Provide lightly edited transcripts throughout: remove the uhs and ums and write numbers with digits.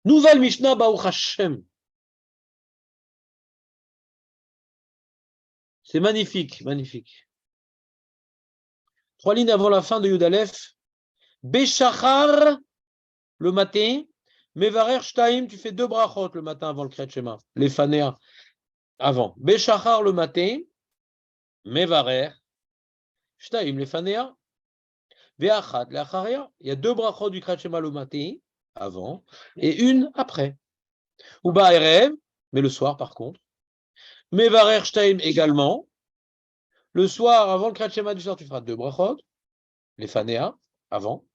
Nouvelle Mishnah, Baruch Hashem. C'est magnifique, magnifique. 3 lignes avant la fin de Yudalef. Béchachar, le matin. Mevarer Shtaim, tu fais 2 brachot le matin avant le Kriyat Shema. Les fanéas avant. Béchachar, le matin. Mevarer Shtaim, les fanéas. Ve'achat, l'acharia. Il y a 2 brachot du Kriyat Shema le matin, avant, et une après. Ou ba'erev, mais le soir par contre. Mevarer Shtaim également. Le soir, avant le Kriyat Shema du soir, tu feras 2 brachot. Les fanéas, avant.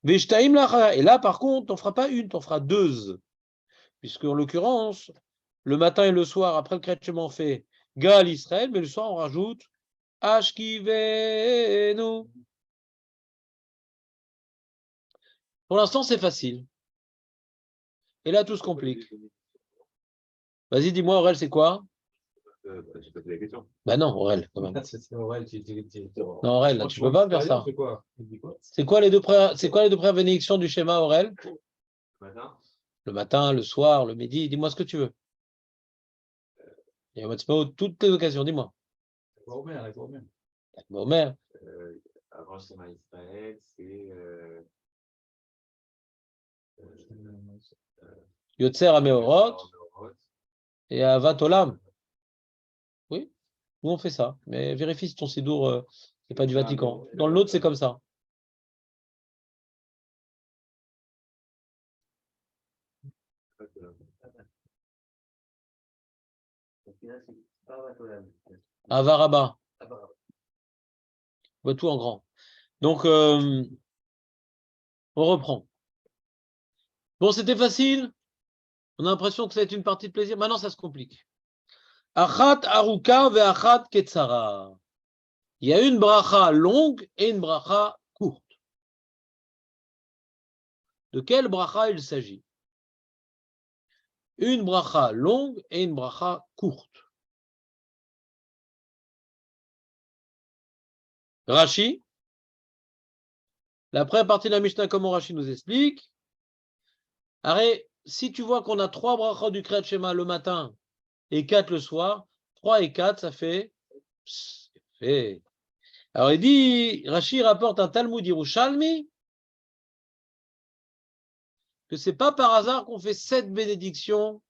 Ve'shtaim l'acharia. Et là, par contre, tu n'en feras pas une, tu en feras 2. Puisque, en l'occurrence, le matin et le soir, après le Kriyat Shema, on fait Gal Israël, mais le soir, on rajoute Ashkivenu. Pour l'instant, c'est facile. Et là, tout se complique. Vas-y, dis-moi, Aurel, c'est quoi? J'ai posé la question. Bah non, Aurel, quand même. Non, Aurel, là, tu peux pas faire ça. C'est quoi les deux premières bénédictions du schéma, Aurel? Le matin, le soir, le midi. Dis-moi ce que tu veux. Il y a toutes les occasions, dis-moi. Omer. Avant le schéma Israël, c'est Yotzer Ameorot et Avat Olam. Oui, nous on fait ça. Mais vérifie si ton sidour c'est pas du Vatican. Dans le nôtre, c'est comme ça. Avaraba. On voit tout en grand. Donc, on reprend. Bon, c'était facile. On a l'impression que ça va être une partie de plaisir. Maintenant, ça se complique. Achat aruka ve achat ketzara. Il y a une bracha longue et une bracha courte. De quelle bracha il s'agit? Une bracha longue et une bracha courte. Rashi, la première partie de la Mishnah, comment Rashi nous explique. Arrête, si tu vois qu'on a 3 brachot du Kriyat Shema le matin et 4 le soir, 3 et 4, ça fait. Alors il dit, Rashi rapporte un Talmud Yerushalmi, que c'est pas par hasard qu'on fait 7 bénédictions.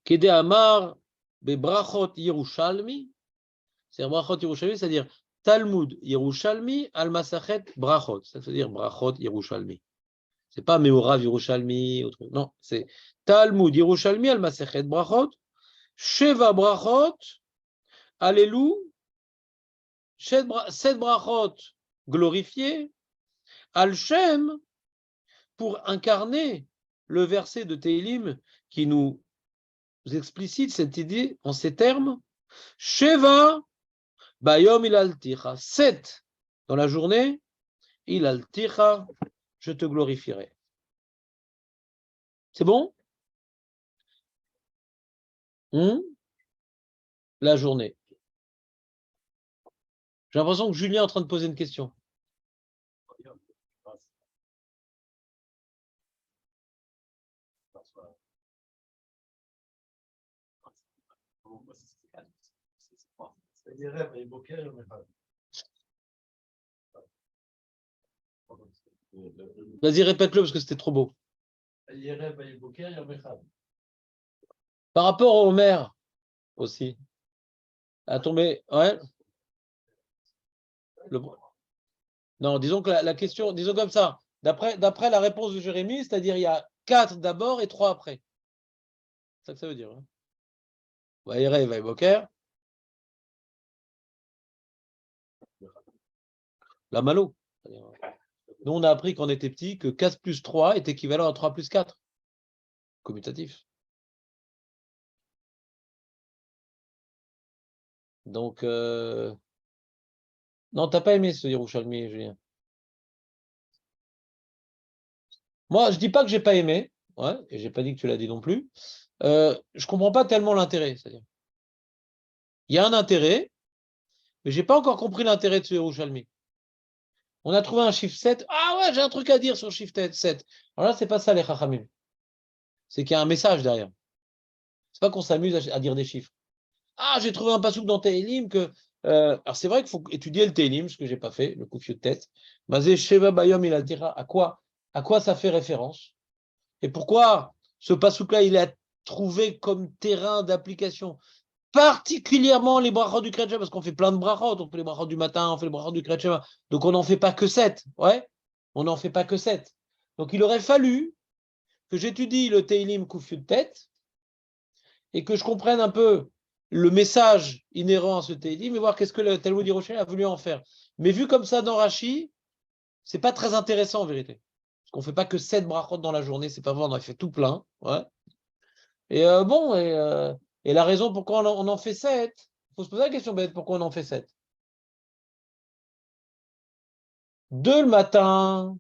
Kede Amar Bebrachot Yerushalmi, c'est Brachot Yerushalmi, c'est-à-dire Talmud Yerushalmi al Masachet Brachot, c'est-à-dire Brachot Yerushalmi. C'est pas Meorav Yerushalmi, autre. Non, c'est Talmud Yerushalmi al Masachet Brachot, Sheva Brachot, Allélu, 7 brachot glorifiés, Al-Shem, pour incarner le verset de Teilim qui nous explicite cette idée en ces termes. Sheva, Bayom il alticha. 7 dans la journée, il alticha, je te glorifierai. C'est bon? La journée. J'ai l'impression que Julien est en train de poser une question. Vas-y, répète-le parce que c'était trop beau. Par rapport au Homer aussi. À tomber. Ouais. Non, disons que la question, disons comme ça, d'après la réponse de Jérémie, c'est-à-dire il y a 4 d'abord et 3 après. C'est ça que ça veut dire. Hein. Vaïre, Vaïboker. La malo. Nous, on a appris quand on était petit que 4 plus 3 est équivalent à 3 plus 4. Commutatif. Donc, non, t'as pas aimé ce Yerushalmi, Julien. Moi, je dis pas que j'ai pas aimé, ouais, et j'ai pas dit que tu l'as dit non plus. Je comprends pas tellement l'intérêt. C'est-à-dire, il y a un intérêt, mais j'ai pas encore compris l'intérêt de ce Yerushalmi. On a trouvé un chiffre 7. Ah ouais, j'ai un truc à dire sur le chiffre 7. Alors là, c'est pas ça les chachamim. C'est qu'il y a un message derrière. C'est pas qu'on s'amuse à dire des chiffres. Ah, j'ai trouvé un passouk dans Tehillim que. Alors c'est vrai qu'il faut étudier le Tehillim, ce que j'ai pas fait, le coup de tête. Mazé Sheva Bayom il altira. À quoi ça fait référence? Et pourquoi ce passouk-là, il a trouvé comme terrain d'application particulièrement les brachot du Kriyat Shema, parce qu'on fait plein de brachot, on fait les brachot du matin, on fait les brachot du Kriyat Shema, donc on n'en fait pas que 7, ouais, on n'en fait pas que 7. Donc il aurait fallu que j'étudie le Teilim Koufiou de tête et que je comprenne un peu le message inhérent à ce Teilim et voir qu'est-ce que le Talmud Yerushalmi a voulu en faire. Mais vu comme ça dans Rashi, c'est pas très intéressant en vérité. Parce qu'on ne fait pas que 7 brachot dans la journée, c'est pas vrai, on en fait tout plein, ouais. Et et la raison pourquoi on en fait 7, il faut se poser la question bête, pourquoi on en fait 7? 2 le matin,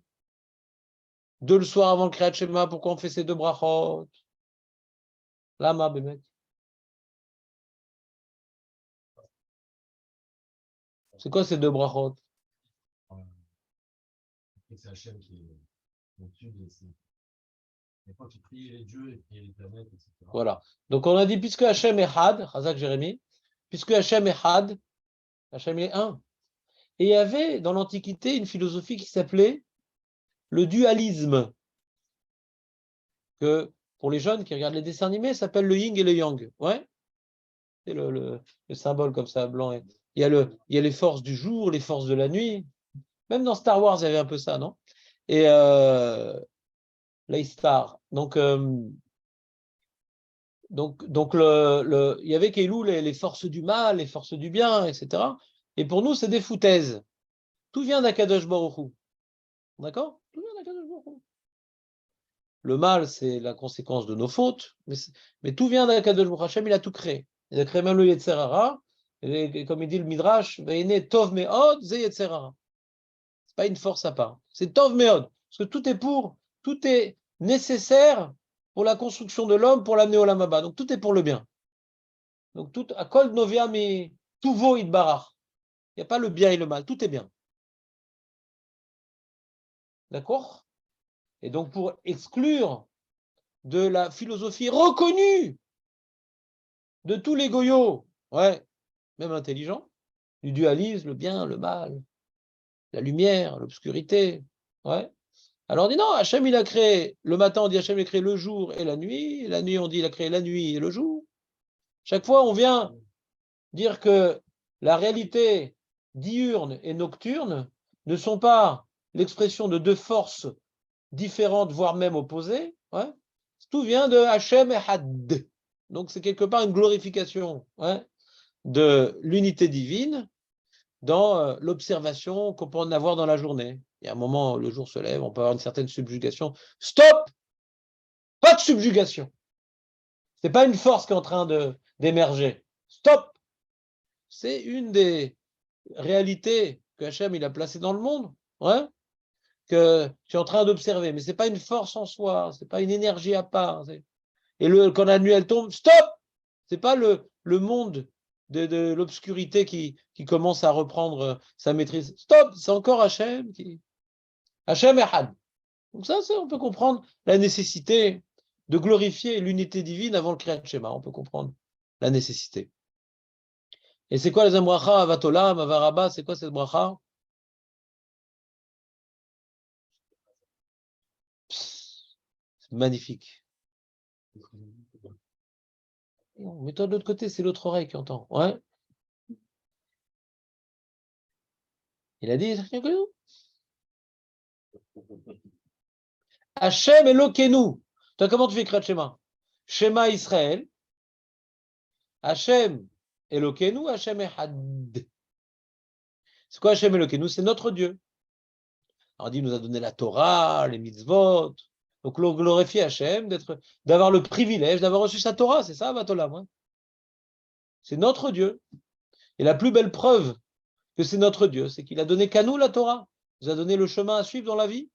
2 le soir avant le Kriyat Shema, pourquoi on fait ces 2 brachot? Lama, Bémet. C'est quoi ces 2 brachot? C'est Hachem qui est au-dessus des fois tu pries les dieux et pries les planètes, etc. Voilà. Donc on a dit, puisque Hachem est Had, Chazak Jérémie, puisque Hachem est Had, Hachem est un. Et il y avait dans l'Antiquité une philosophie qui s'appelait le dualisme, que pour les jeunes qui regardent les dessins animés, ça s'appelle le yin et le yang. Ouais, c'est le symbole comme ça, blanc. Il y a les forces du jour, les forces de la nuit. Même dans Star Wars, il y avait un peu ça, non? Et les stars. Donc il y avait Keilou, les forces du mal, les forces du bien, etc. Et pour nous, c'est des foutaises. Tout vient d'Akadosh Baruch Hu. D'accord? Tout vient d'Akadosh Baruch Hu. Le mal, c'est la conséquence de nos fautes, mais tout vient d'Akadosh Baruch Hu. Hashem, il a tout créé. Il a créé même le Yetzer Hara. Et comme il dit le Midrash, Ve'ene Tov Me'od, Ze Yetzer Hara. C'est pas une force à part. C'est Tov Me'od. Parce que tout est nécessaire pour la construction de l'homme, pour l'amener au Lamaba. Donc tout est pour le bien. Donc tout, à Kol Novia mi Tuvo Idbarach. Il n'y a pas le bien et le mal, tout est bien. D'accord? Et donc pour exclure de la philosophie reconnue de tous les goyots, ouais, même intelligents, du dualisme, le bien, le mal, la lumière, l'obscurité, ouais. Alors on dit non, Hachem il a créé, le matin on dit Hachem il a créé le jour et la nuit on dit il a créé la nuit et le jour. Chaque fois on vient dire que la réalité diurne et nocturne ne sont pas l'expression de 2 forces différentes, voire même opposées. Ouais. Tout vient de Hachem et Had. Donc c'est quelque part une glorification, ouais, de l'unité divine dans l'observation qu'on peut en avoir dans la journée. Il y a un moment où le jour se lève, on peut avoir une certaine subjugation. Stop! Pas de subjugation. Ce n'est pas une force qui est en train d'émerger. Stop! C'est une des réalités que Hachem il a placées dans le monde, ouais, que tu es en train d'observer. Mais ce n'est pas une force en soi, ce n'est pas une énergie à part. Et quand la nuit elle tombe, stop! C'est pas le monde de l'obscurité qui commence à reprendre sa maîtrise. Stop! C'est encore Hachem qui. Hachem Had. Donc ça, on peut comprendre la nécessité de glorifier l'unité divine avant le Kriyat Shema. On peut comprendre la nécessité. Et c'est quoi les bracha Avatolam, Avaraba? C'est quoi cette bracha? C'est magnifique. Mets-toi de l'autre côté, c'est l'autre oreille qui entend. Ouais. Il a dit Hachem Elokeinu. Toi, comment tu fais Kriyat Shema? Shema Israël. Hachem Elokeinu, Hachem Echad. C'est quoi Hachem Elokeinu? C'est notre Dieu. Alors, il nous a donné la Torah, les mitzvot. Donc, glorifier Hachem, d'avoir le privilège d'avoir reçu sa Torah. C'est ça, Vatolam. Hein, c'est notre Dieu. Et la plus belle preuve que c'est notre Dieu, c'est qu'il a donné qu'à nous la Torah. Il nous a donné le chemin à suivre dans la vie.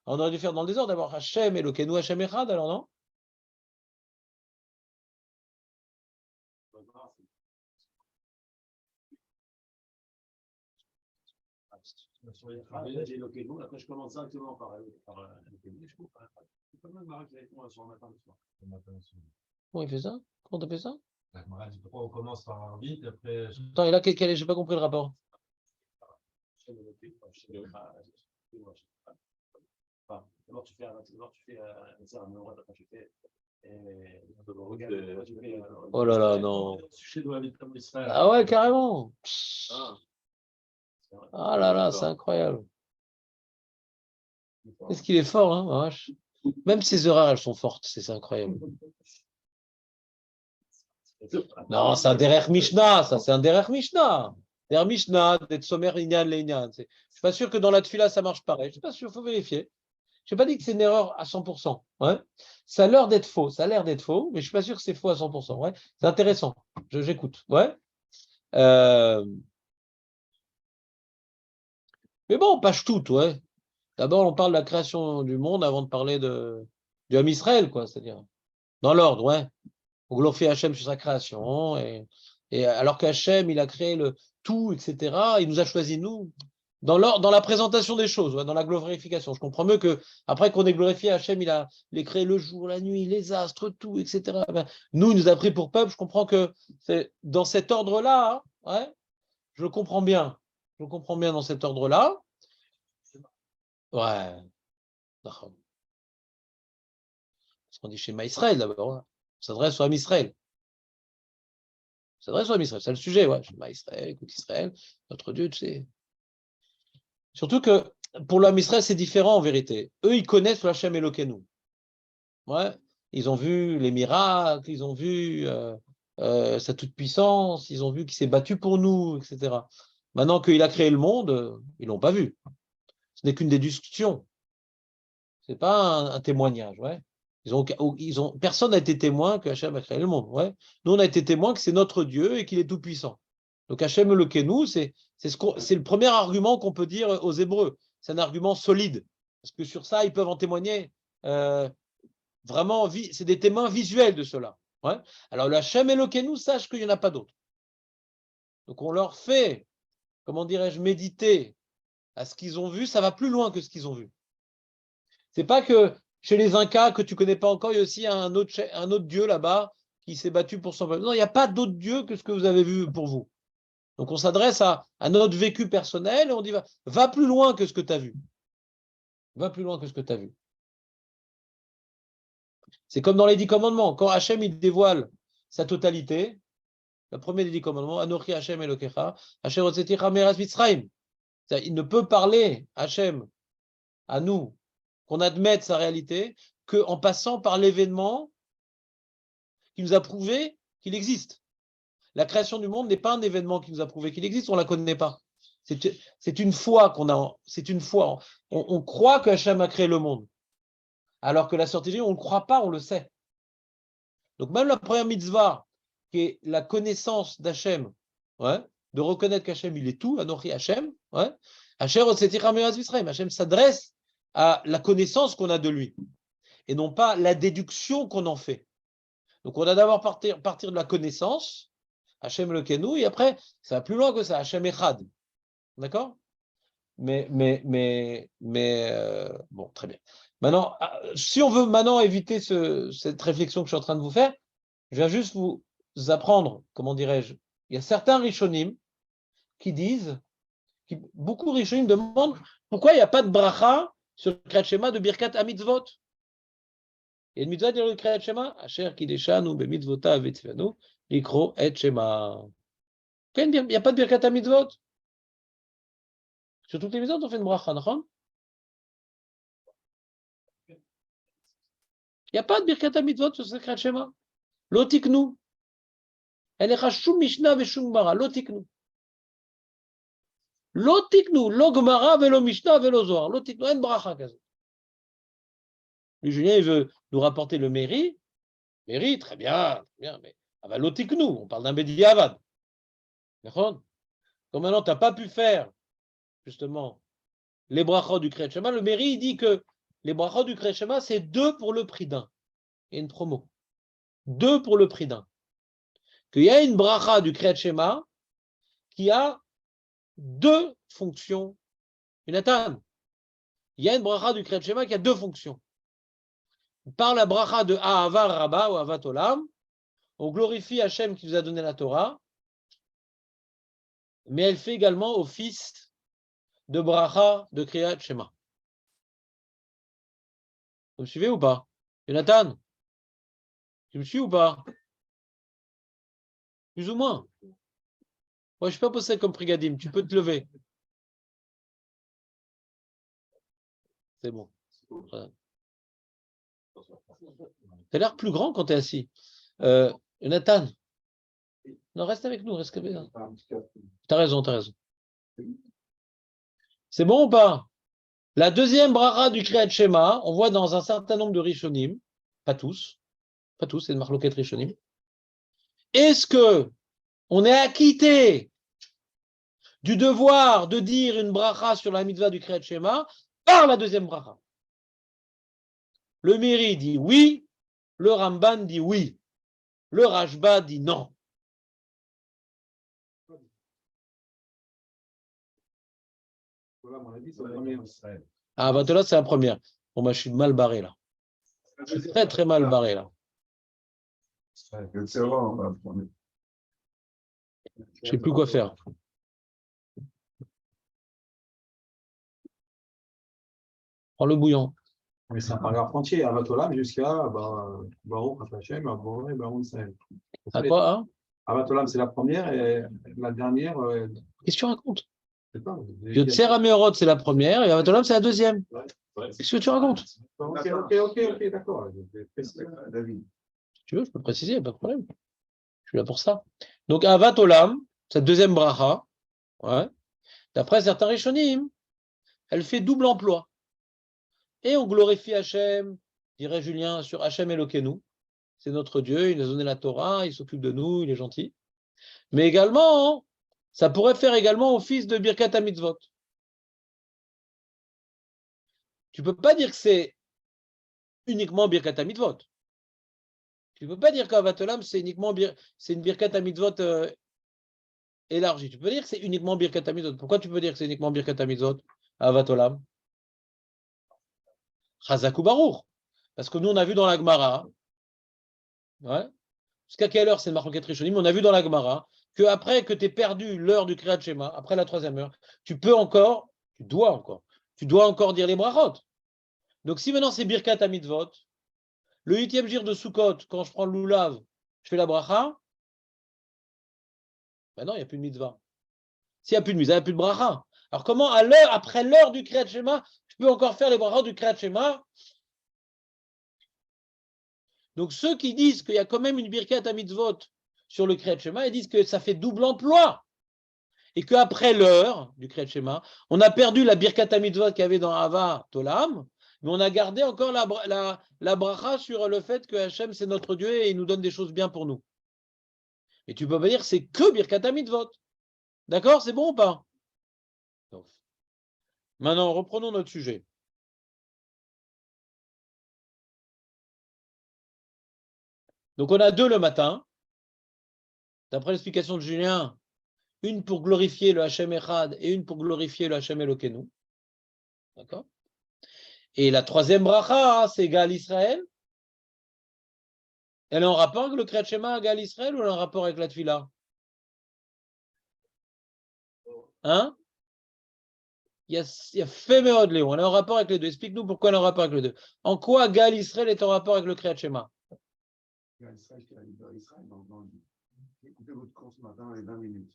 Alors, on aurait dû faire dans le désordre, d'abord Hachem Elokeinu, Hachem Echad, alors non? Sur les Ah, travaux, j'ai loqué le monde. Après, je commence directement par je coupe. C'est pas mal, Marat, avec moi sur le matin le soir. le matin aussi. Comment il fait ça? Comment t'as fait ça? Marat dit pourquoi on commence par vite, après. Attends, et là, j'ai pas compris le rapport. Je fais le loqué, je fais le. D'abord, tu fais un cerveau, après, tu fais. Oh là là, non. Chez nous, avec comme Israël. Ah ouais, carrément. Ah, Ah là là, c'est incroyable. Qu'est-ce qu'il est fort, hein, ma vache. Même ses erreurs, elles sont fortes, c'est incroyable. Non, c'est un derrière Mishnah, ça, c'est un derrière Mishnah. Derrière Mishnah, d'être sommaire, Inyan, Leïnyan. Je suis pas sûr que dans la Tfila, ça marche pareil. Je suis pas sûr, il faut vérifier. Je n'ai pas dit que c'est une erreur à 100%. Ouais. Ça a l'air d'être faux, mais je suis pas sûr que c'est faux à 100%. Ouais. C'est intéressant. J'écoute. Ouais. Mais bon, on pâche tout, ouais. D'abord, on parle de la création du monde avant de parler du Ham Israël, quoi. C'est-à-dire, dans l'ordre, ouais. On glorifie Hachem sur sa création. Et alors qu'Hachem, il a créé le tout, etc., il nous a choisi, nous, dans la présentation des choses, ouais, dans la glorification. Je comprends mieux que après qu'on ait glorifié Hachem, il a créé le jour, la nuit, les astres, tout, etc. Ben, nous, il nous a pris pour peuple. Je comprends que c'est dans cet ordre-là, hein, ouais, je comprends bien. Je comprends bien dans cet ordre-là. Ouais. D'accord. Ce qu'on dit chez Israël d'abord. Hein. On s'adresse au Ham Israël. On s'adresse au Ham Israël. C'est le sujet, ouais. Chez Israël, écoute Israël, notre Dieu, tu sais. Surtout que pour l'homme Israël, c'est différent en vérité. Eux, ils connaissent Hachem Elokeinu. Ouais. Ils ont vu les miracles, ils ont vu sa toute-puissance, ils ont vu qu'il s'est battu pour nous, etc. Maintenant qu'il a créé le monde, ils ne l'ont pas vu. Ce n'est qu'une déduction. Ce n'est pas un témoignage. Ouais. Personne n'a été témoin que Hachem a créé le monde. Ouais. Nous, on a été témoin que c'est notre Dieu et qu'il est tout-puissant. Donc Hachem Elokeinu, c'est le premier argument qu'on peut dire aux Hébreux. C'est un argument solide. Parce que sur ça, ils peuvent en témoigner. Vraiment, c'est des témoins visuels de cela. Ouais. Alors le Hachem Elokeinu, sache qu'il n'y en a pas d'autre. Donc on leur fait, comment dirais-je, méditer à ce qu'ils ont vu. Ça va plus loin que ce qu'ils ont vu. C'est pas que chez les Incas, que tu connais pas encore, il y a aussi un autre Dieu là-bas qui s'est battu pour son peuple. Non, il n'y a pas d'autre Dieu que ce que vous avez vu pour vous. Donc on s'adresse à notre vécu personnel et on dit va plus loin que ce que tu as vu. Va plus loin que ce que tu as vu. C'est comme dans les 10 commandements. Quand Hachem il dévoile sa totalité, le premier des 10 commandements, Anochi Hachem Elokecha, Hachem Otzeticha Me'eretz Mitzrayim. Il ne peut parler, Hachem, à nous, qu'on admette sa réalité, qu'en passant par l'événement qui nous a prouvé qu'il existe. La création du monde n'est pas un événement qui nous a prouvé qu'il existe, on ne la connaît pas. C'est une foi qu'on a. C'est une foi. On croit que Hachem a créé le monde. Alors que la sortie, on ne le croit pas, on le sait. Donc même la première mitzvah, qui est la connaissance d'Hachem, ouais, de reconnaître qu'Hachem, il est tout, Anochi Hachem, ouais, Hachem s'adresse à la connaissance qu'on a de lui, et non pas la déduction qu'on en fait. Donc on a d'abord partir de la connaissance, Hachem Elokeinu, et après, ça va plus loin que ça, Hachem Echad. D'accord? Mais bon, très bien. Maintenant, si on veut maintenant éviter cette réflexion que je suis en train de vous faire, je viens juste vous apprendre, comment dirais-je, il y a certains Rishonim qui disent, beaucoup de Rishonim demandent pourquoi il n'y a pas de bracha sur le Kriyat Shema de Birkat HaMitzvot. Et le mitzvah dit le Kriyat Shema, Asher Kideshanu b'mitzvotav v'tzivanu likro et Shema. Il n'y a pas de Birkat HaMitzvot. Sur toutes les mitzvot, on fait une bracha, d'accord? Il n'y a pas de Birkat HaMitzvot sur ce Kriyat Shema. Lo tiknu. אין לך שום משנה ושום גמרא, לא תקנו. לא תקנו, לא גמרא ולא משנה ולא זוהר, לא תקנו, אין ברכה כזאת. Le Julien, il veut nous rapporter le mairie, très bien, mais לא תקנו, on parle d'un bediavad. D'accord? Comme maintenant, tu n'as pas pu faire, justement, les brachot du Kriyat Shema, le mairie, il dit que les brachot du Kriyat Shema, c'est 2 pour le prix d'un. Il y a une promo. 2 pour le prix d'un. Qu'il y a une bracha du Kriyat Shema qui a 2 fonctions Jonathan, il y a une bracha du Kriyat Shema qui a deux fonctions. Par la bracha de Ahava Rabba ou Ahavat Olam, on glorifie Hachem qui nous a donné la Torah, mais elle fait également office de bracha de Kriyat Shema. Vous me suivez ou pas? Jonathan, tu me suis ou pas? Plus ou moins. Moi, je ne suis pas posé comme Prigadim, tu peux te lever. C'est bon. Voilà. Tu as l'air plus grand quand tu es assis. Jonathan, non, reste avec nous, reste avec nous. Tu as raison, tu as raison. C'est bon ou pas? La deuxième bracha du Kriyat Shema, on voit dans un certain nombre de Rishonim, pas tous, c'est une marloquette Rishonim. Est-ce que on est acquitté du devoir de dire une bracha sur la mitzvah du Kriyat Shema par la deuxième bracha? Le Miri dit oui, le Ramban dit oui, le Rashba dit non. Ah, bah là, c'est la première. Bon, bah, je suis mal barré là. Je suis très, très mal barré là. Je ne sais plus quoi faire. Prends le bouillon. Mais c'est un paragraphe entier, Ahavat Olam jusqu'à Baruch Hashem, Baruch Baruch Israël. À quoi, hein? Ahavat Olam, c'est la première et la dernière. Qu'est-ce que tu racontes? Je sais pas. Yotzer HaMeorot, c'est la première, et Ahavat Olam, c'est la deuxième. Qu'est-ce que tu racontes? Ok, d'accord. Si tu veux, je peux préciser, pas de problème. Je suis là pour ça. Donc, Ahavat Olam, cette deuxième bracha, ouais, d'après certains Rishonim, elle fait double emploi. Et on glorifie Hachem, dirait Julien, sur Hachem Elokeinu. C'est notre Dieu, il nous a donné la Torah, il s'occupe de nous, il est gentil. Mais également, ça pourrait faire également office de Birkat HaMitzvot. Tu ne peux pas dire que c'est uniquement Birkat HaMitzvot. Tu ne peux pas dire qu'Ahavat Olam, c'est uniquement c'est une Birkat HaMitzvot élargie. Tu peux dire que c'est uniquement Birkat HaMitzvot. Pourquoi tu peux dire que c'est uniquement Birkat HaMitzvot, Ahavat Olam? Chazak ou Baruch. Parce que nous, on a vu dans la Gemara, ouais, jusqu'à quelle heure c'est le Marloquet Rishonim, on a vu dans la Gemara qu'après que tu aies perdu l'heure du Kriyat Shema, après la troisième heure, tu dois encore dire les brachot. Donc si maintenant c'est Birkat HaMitzvot, le 8e jour de Sukkot, quand je prends le loulav, je fais la bracha, ben non, il n'y a plus de mitzvah. S'il n'y a plus de mitzvah, il n'y a plus de bracha. Alors comment, après l'heure du Kriyat Shema, je peux encore faire les brachot du Kriyat Shema? Donc ceux qui disent qu'il y a quand même une Birkat HaMitzvot sur le Kriyat Shema, ils disent que ça fait double emploi. Et qu'après l'heure du Kriyat Shema, on a perdu la Birkat HaMitzvot qu'il y avait dans Ahavat Olam, mais on a gardé encore la bracha sur le fait que Hachem c'est notre Dieu et il nous donne des choses bien pour nous. Et tu peux pas dire que c'est que Birkat HaMitzvot. D'accord? C'est bon ou pas? Donc, maintenant, reprenons notre sujet. Donc on a deux le matin. D'après l'explication de Julien, une pour glorifier le Hachem Echad et une pour glorifier le Hachem Elokeinu. D'accord? Et la troisième bracha, c'est Gal Israël. Elle est en rapport avec le Kriyat Shema Gal Israël ou elle est en rapport avec la Tfila? Hein? Il y a fait Meod, Léon. Elle est en rapport avec les deux. Explique-nous pourquoi elle est en rapport avec les deux. En quoi Gal Israël est en rapport avec le Kriyat Shema? Gal Israël, j'ai écouté votre cours ce matin, les 20 minutes.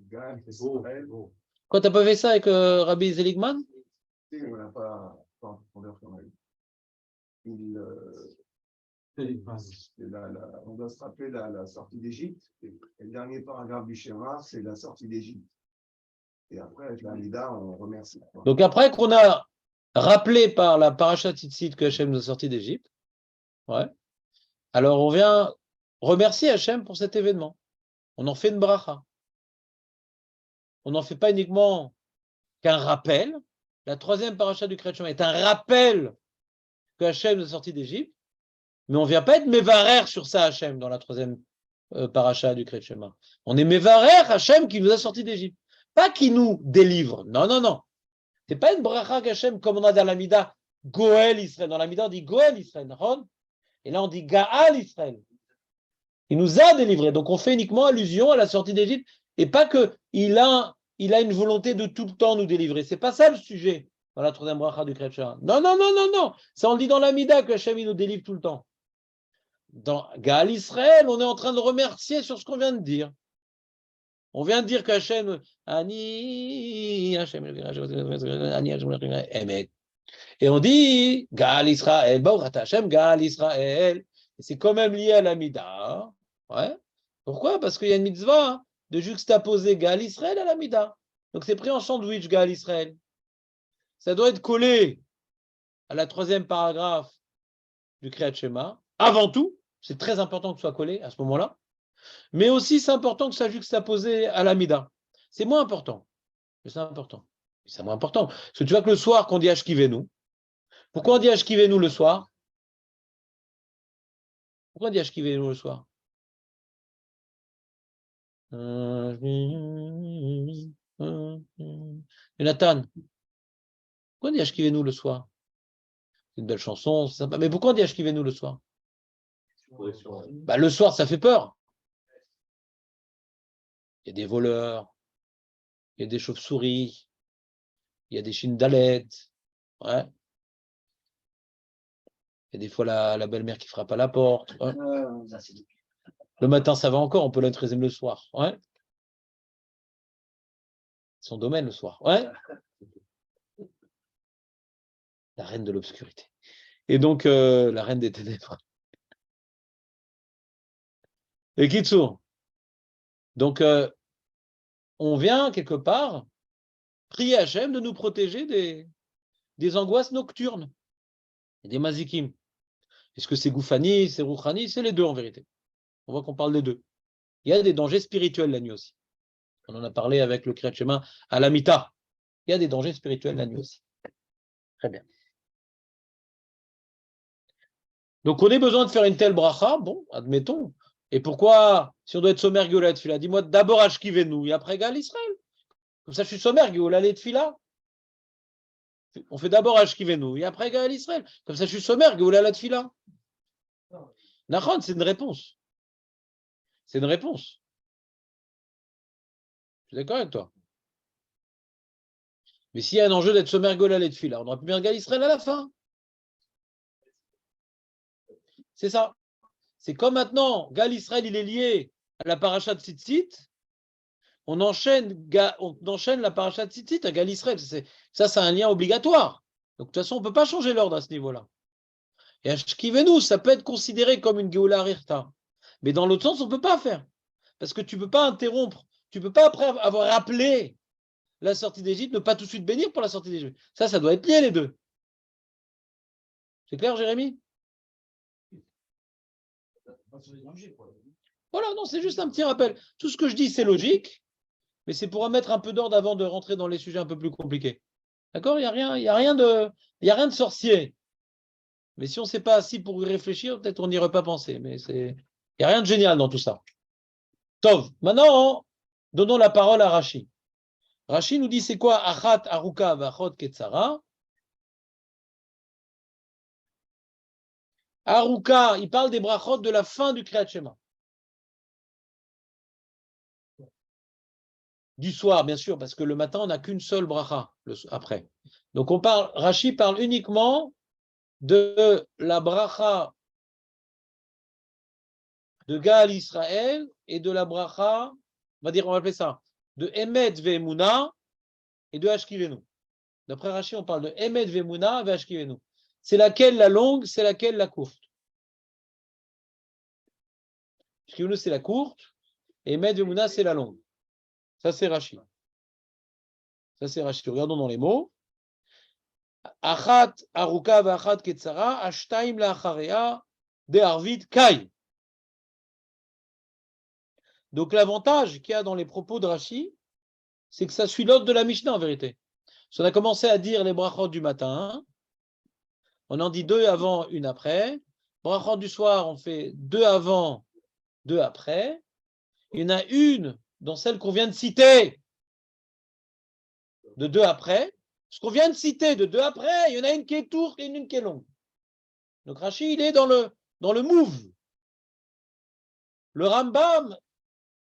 Gal Israël. Quand tu n'as pas fait ça avec Rabbi Zeligman? On n'a pas en profondeur quand même. On doit se rappeler la sortie d'Égypte. Et le dernier paragraphe du schéma, c'est la sortie d'Égypte. Et après, avec l'Amida, on remercie. Donc après qu'on a rappelé par la paracha Tzitzit que Hachem nous a sorti d'Égypte, ouais, alors on vient remercier Hachem pour cet événement. On en fait une bracha. On n'en fait pas uniquement qu'un rappel. La troisième paracha du Kriyat Shema est un rappel que Hachem nous a sorti d'Égypte, mais on ne vient pas être mévarer sur ça Hachem dans la troisième paracha du Kriyat Shema. On est mévarer Hachem qui nous a sorti d'Égypte. Pas qui nous délivre. Non, non, non. C'est pas une bracha qu'Hachem comme on a dans l'Amida, Goël Israël. Dans l'Amida, on dit Goël Israël. Et là, on dit Gaal Israël. Il nous a délivrés. Donc, on fait uniquement allusion à la sortie d'Égypte et pas qu'il a une volonté de tout le temps nous délivrer. C'est pas ça le sujet dans la troisième bracha du Kriyat. Non, non, non, non, non. Ça, on le dit dans l'Amida que Hachem il nous délivre tout le temps. Dans Gaal Israël, on est en train de remercier sur ce qu'on vient de dire. On vient de dire qu'Hachem, Ani, Hachem, Ani, Emet. Et on dit, Gaal Israël, Baruch Hashem, Gaal Israël. Et c'est quand même lié à l'Amida. Ouais. Pourquoi? Parce qu'il y a une mitzvah de juxtaposer Gaal Israël à l'Amida. Donc c'est pris en sandwich, Gaal Israël. Ça doit être collé à la troisième paragraphe du Kriyat Shema. Avant tout, c'est très important que ce soit collé à ce moment-là. Mais aussi, c'est important que ça soit juxtaposé à l'Amida. C'est moins important. Mais c'est important. C'est moins important. Parce que tu vois que le soir, qu'on dit Ashkivenu, pourquoi on dit Ashkivenu le soir? Pourquoi on dit Ashkivenu le soir? Jonathan, pourquoi on dit Ashkivenu le soir? C'est une belle chanson, c'est sympa. Mais pourquoi on dit Ashkivenu le soir? Bah, le soir, ça fait peur. Il y a des voleurs, il y a des chauves-souris, il y a des chines-dalettes. Ouais. Il y a des fois la belle-mère qui frappe à la porte. Ouais. Le matin, ça va encore, on peut l'être le soir. Ouais. Son domaine le soir. Ouais. La reine de l'obscurité. Et donc, la reine des ténèbres. Et Kitsour. Donc, on vient quelque part prier Hachem de nous protéger des angoisses nocturnes et des mazikim. Est-ce que c'est Goufani, c'est Rouchani? C'est les deux en vérité. On voit qu'on parle des deux. Il y a des dangers spirituels la nuit aussi. On en a parlé avec le Kriyat Shema à la Mita. Il y a des dangers spirituels la nuit aussi. Très bien. Donc, on a besoin de faire une telle bracha, bon, admettons. Et pourquoi, si on doit être sommaire Géoula et Tfila, dis-moi d'abord Ashkivenu et après Gal Israël. Comme ça, je suis sommaire Géoula et Tfila. On fait d'abord Ashkivenu et après Gal Israël. Comme ça, je suis sommaire Géoula et Tfila. Nachon, c'est une réponse. C'est une réponse. Je suis d'accord avec toi. Mais s'il y a un enjeu d'être sommaire Géoula et Tfila, on aurait pu bien Gal Israël à la fin. C'est ça. C'est comme maintenant, Gal Israël, il est lié à la paracha de Tzitzit. On enchaîne la paracha de Tzitzit à Gal Israël. Ça, c'est un lien obligatoire. Donc, de toute façon, on ne peut pas changer l'ordre à ce niveau-là. Et Ashkivenu, ça peut être considéré comme une Géoula Rirta. Mais dans l'autre sens, on ne peut pas faire. Parce que tu ne peux pas interrompre. Tu ne peux pas, après avoir rappelé la sortie d'Égypte, ne pas tout de suite bénir pour la sortie d'Égypte. Ça doit être lié, les deux. C'est clair, Jérémy? Voilà, non, c'est juste un petit rappel. Tout ce que je dis, c'est logique, mais c'est pour remettre un peu d'ordre avant de rentrer dans les sujets un peu plus compliqués. D'accord? Il n'y a rien de sorcier. Mais si on ne s'est pas assis pour y réfléchir, peut-être on n'y aurait pas pensé. Mais il n'y a rien de génial dans tout ça. Tov. Maintenant, donnons la parole à Rashi. Rashi nous dit c'est quoi Achat Aruka Vachot Ketzara. Aruka, il parle des brachot de la fin du Kriyat Shema. Du soir, bien sûr, parce que le matin, on n'a qu'une seule bracha après. Donc, Rashi parle uniquement de la bracha de Gaal Israël et de la bracha, on va appeler ça, de Emet Ve'emuna et de Ashkivenu. D'après Rashi, on parle de Emet Ve'emuna et Ashkivenu. C'est laquelle la longue, c'est laquelle la courte? Ashkivenu, c'est la courte, et Emet Ve'emuna, c'est la longue. Ça, c'est Rashi. Regardons dans les mots. Achat aruka v'achat ketzara, ashtaim la'acharea de arvit kai. Donc, l'avantage qu'il y a dans les propos de Rashi, c'est que ça suit l'ordre de la Mishnah, en vérité. Si on a commencé à dire les brachot du matin, on en dit 2 avant, 1 après. Brachot du soir, on fait 2 avant, 2 après. Il y en a une dans celle qu'on vient de citer. de deux après. Ce qu'on vient de citer de deux après, il y en a une qui est courte et une qui est longue. Donc Rashi, il est dans le move. Le Rambam,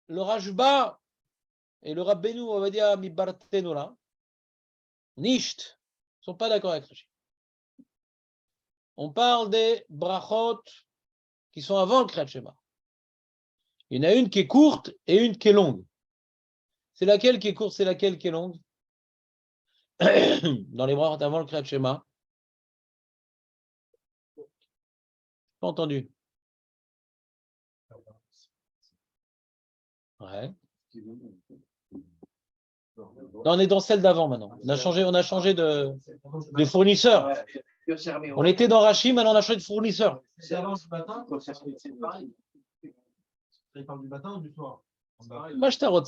le Rajba et le Rabbeinu, on va dire, Mibarteno là, Nisht, ne sont pas d'accord avec Rashi. On parle des brachot qui sont avant le Kriyat Shema. Il y en a une qui est courte et une qui est longue. C'est laquelle qui est courte, c'est laquelle qui est longue? Dans les brachot avant le Kriyat Shema. Pas entendu. Ouais. Non, on est dans celle d'avant maintenant. On a changé de fournisseur. On était dans Rashi, maintenant on a changé de fournisseur. C'est avant ce matin, c'est pareil. Il parle du matin ou du soir? Moi, je t'arrête.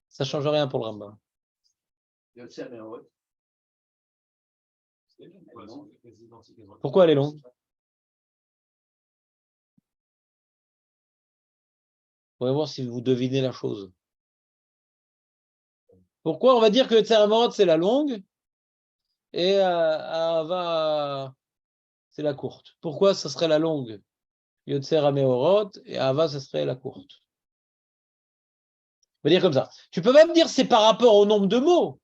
Ça ne change rien pour le Rambam. Pourquoi elle est longue? On va voir si vous devinez la chose. Pourquoi on va dire que le Tsermot, c'est la longue et Ava, c'est la courte? Pourquoi ce serait la longue? Yotzer Ameorot et Ava, ce serait la courte. On va dire comme ça. Tu peux même dire c'est par rapport au nombre de mots.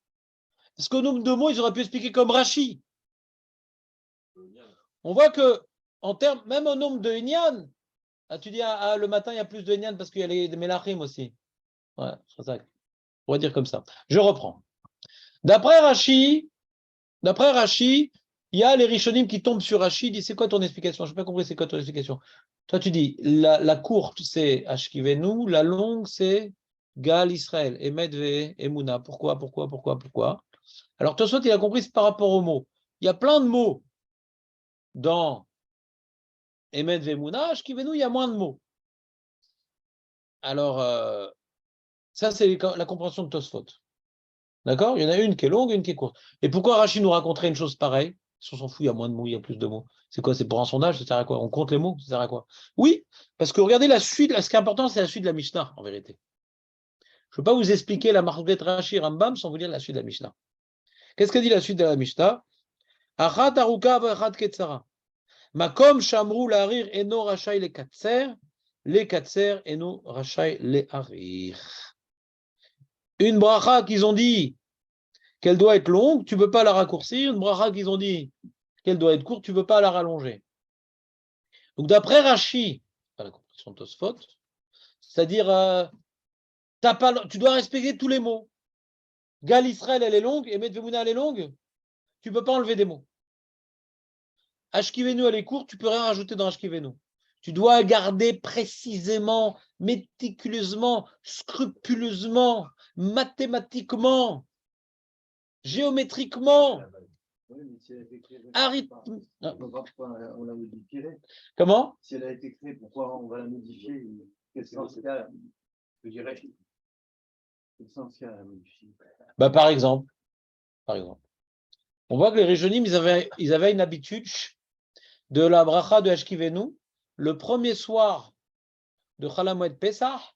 Parce qu'au nombre de mots, ils auraient pu expliquer comme Rashi. On voit que, en termes, même au nombre de Inyan, tu dis le matin, il y a plus de Inyan parce qu'il y a les Melachim aussi. Ouais, c'est ça. On va dire comme ça. Je reprends. D'après Rashi, il y a les Rishonim qui tombent sur Rashi, disent c'est quoi ton explication? Je n'ai pas compris, c'est quoi ton explication? Toi, tu dis la courte, c'est Ashkivenu, la longue, c'est Gal Israël, Emed ve Emouna. Pourquoi? Alors, Tosfot, il a compris, c'est par rapport aux mots. Il y a plein de mots dans Emed ve Emouna, Ashkivenu, il y a moins de mots. Alors, ça, c'est la compréhension de Tosfot. D'accord? Il y en a une qui est longue et une qui est courte. Et pourquoi Rachid nous raconterait une chose pareille? Si on s'en fout, il y a moins de mots, il y a plus de mots. C'est quoi? C'est pour un sondage? Ça sert à quoi? On compte les mots? Ça sert à quoi? Oui, parce que regardez la suite, ce qui est important, c'est la suite de la Mishnah, en vérité. Je ne peux pas vous expliquer la Marguerite Rashi Rambam sans vous dire la suite de la Mishnah. Qu'est-ce que dit la suite de la Mishnah? Achat aruka v'achat ketzara. Makom shamru la'arir eno rachai le katser eno rachai le harir. Une bracha qu'ils ont dit qu'elle doit être longue, tu ne peux pas la raccourcir. Une bracha qu'ils ont dit qu'elle doit être courte, tu ne peux pas la rallonger. Donc d'après Rashi, la compréhension de Tosfot, c'est-à-dire tu dois respecter tous les mots. Gal Israël, elle est longue, et Medvemouna, elle est longue, tu ne peux pas enlever des mots. Ashkivenu, elle est courte, tu ne peux rien rajouter dans Ashkivenu. Tu dois garder précisément, méticuleusement, scrupuleusement, mathématiquement, géométriquement. On l'a modifiée. Comment? Si elle a été créée, pourquoi on va la modifier? Qu'est-ce que je dirais? Bah, par exemple, on voit que les Rishonim, ils avaient une habitude de la bracha de Ashkivenu, le premier soir de Chol Hamoed Pesach,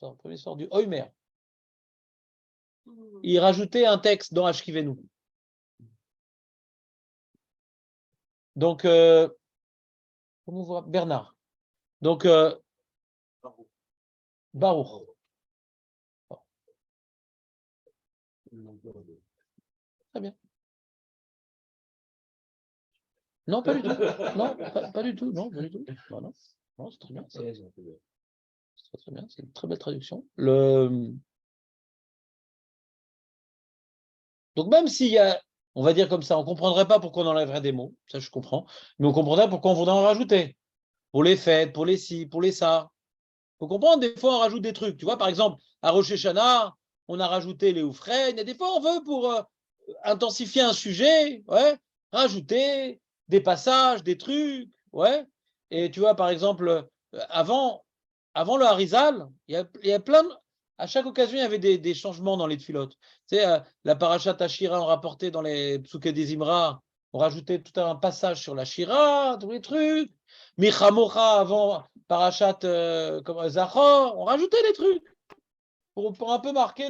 le premier soir du Oimer, ils rajoutaient un texte dans Ashkivenu. Donc, comment on voit Bernard. Donc, Baruch. Très bien. Non, pas du tout. Non, pas du tout. Non, pas du tout. Non, c'est très bien. C'est très bien. C'est une très belle traduction. Donc, même s'il y a, on va dire comme ça, on ne comprendrait pas pourquoi on enlèverait des mots, ça je comprends, mais on comprendrait pourquoi on voudrait en rajouter. Pour les fêtes, pour les ci, pour les ça. Il faut comprendre, des fois on rajoute des trucs. Tu vois, par exemple, à Rosh Hashanah, on a rajouté les oufrènes, et des fois on veut, pour intensifier un sujet, ouais, rajouter des passages, des trucs, ouais. Et tu vois, par exemple, avant le Harizal, il y a plein de... À chaque occasion, il y avait des changements dans les tfilotes. Tu sais, la parashat Hashira, on rapportait dans les Psuké des Imra, on rajoutait tout un passage sur la Shira, tous les trucs. Michamocha, avant parashat Zachor, on rajoutait des trucs pour un peu marquer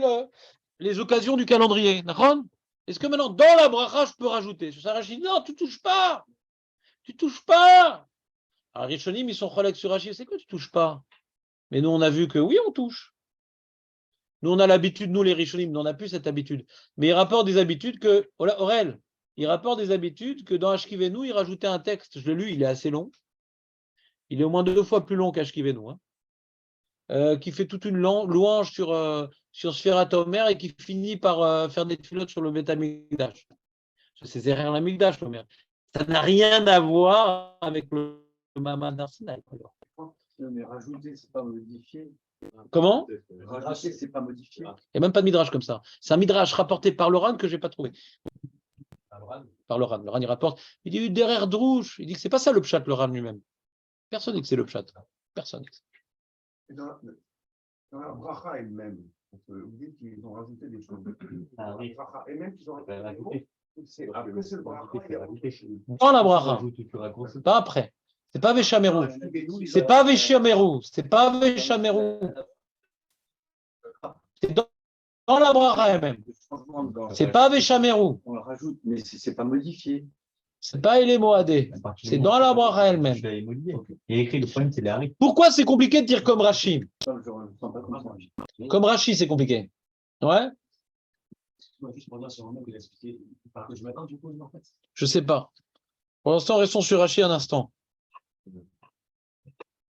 les occasions du calendrier. D'accord? Est-ce que maintenant, dans la bracha, je peux rajouter? Sur Rachid, non, tu touches pas. Tu touches pas. Alors, Rishonim, ils sont relègues sur Rachid. C'est quoi, tu touches pas? Mais nous, on a vu que oui, on touche. Nous, on a l'habitude, nous, les Rishonim, on n'a plus cette habitude. Mais ils rapportent des habitudes que, Aurel, ils rapportent des habitudes que dans Ashkivenu, ils rajoutaient un texte. Je l'ai lu, il est assez long. Il est au moins 2 fois plus long qu'Ashkivenu. Qui fait toute une louange sur Sfirat Omer et qui finit par faire des filotes sur le Beth Amikdash. C'est rien l'Amikdash, mais ça n'a rien à voir avec le Mamad d'Arsinaï. Mais rajouter, c'est pas modifier. Comment? Rajouter, c'est pas modifier. Il n'y a même pas de midrash comme ça. C'est un midrash rapporté par Loran que je n'ai pas trouvé. Par Loran. Loran, il rapporte. Il dit derrière Drouche. Il dit que c'est pas ça le pshat, Loran lui-même. Personne ne dit que c'est le pshat. Personne. Dans la bracha elle-même, vous dites qu'ils ont rajouté des choses. Ah oui. La bracha elle-même qu'ils ont rajouté. Après, c'est le bracha, il y a autre chose. Dans la bracha. Pas après. C'est pas Veshameru. C'est pas Veshameru. C'est pas Veshameru. C'est dans la bracha elle-même. C'est pas Veshameru. On le rajoute, mais c'est pas modifié. C'est pas Ele Moadé. C'est dans la bracha elle-même. Il est écrit, le problème, c'est les haris. Pourquoi c'est compliqué de dire comme Rashi? Je le sens pas comme ça. Comme Rashi, c'est compliqué. Ouais? Moi, juste pour dire sur un mot qu'il a expliqué, par que je m'attends du coup, en fait. Je sais pas. Pour l'instant, restons sur Rashi un instant.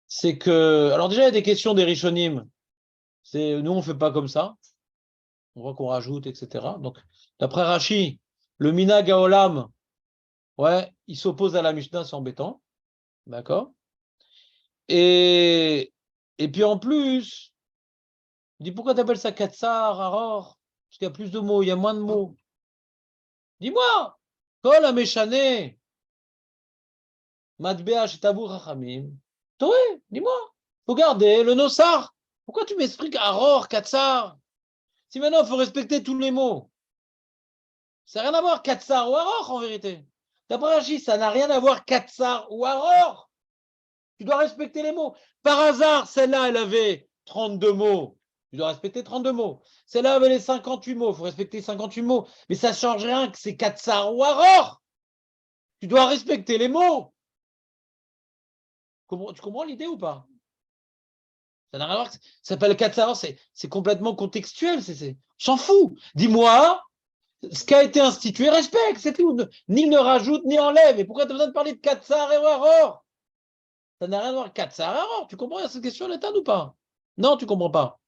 C'est que, alors déjà, il y a des questions des Rishonim. Nous, on fait pas comme ça. On voit qu'on rajoute, etc. Donc, d'après Rashi, le Minag Haolam, ouais, il s'oppose à la Mishnah, c'est embêtant. D'accord? Et puis en plus, il dit pourquoi tu appelles ça Katsar, Aror? Parce qu'il y a plus de mots, il y a moins de mots. Dis-moi, Kol Ameshane, Matbea Shetavu Rachamim. Toi, dis-moi, faut garder le Nosar. Pourquoi tu m'expliques Aror, Katsar? Si maintenant il faut respecter tous les mots, ça n'a rien à voir Katsar ou Aror en vérité. D'après Rashi, ça n'a rien à voir Katsar ou Aror. Tu dois respecter les mots. Par hasard, celle-là, elle avait 32 mots. Tu dois respecter 32 mots. Celle-là avait les 58 mots. Il faut respecter 58 mots. Mais ça ne change rien que c'est Katsar ou Aror. Tu dois respecter les mots. Tu comprends l'idée ou pas? Ça n'a rien à voir. Ça s'appelle Katsar. C'est complètement contextuel. On s'en fout. Dis-moi, ce qui a été institué, respecte. C'est tout. Ni ne rajoute, ni enlève. Et pourquoi tu as besoin de parler de Katsar et Aror? Ça n'a rien à voir. Katsar et Aror. Tu comprends cette question, l'État ou pas? Non, tu ne comprends pas.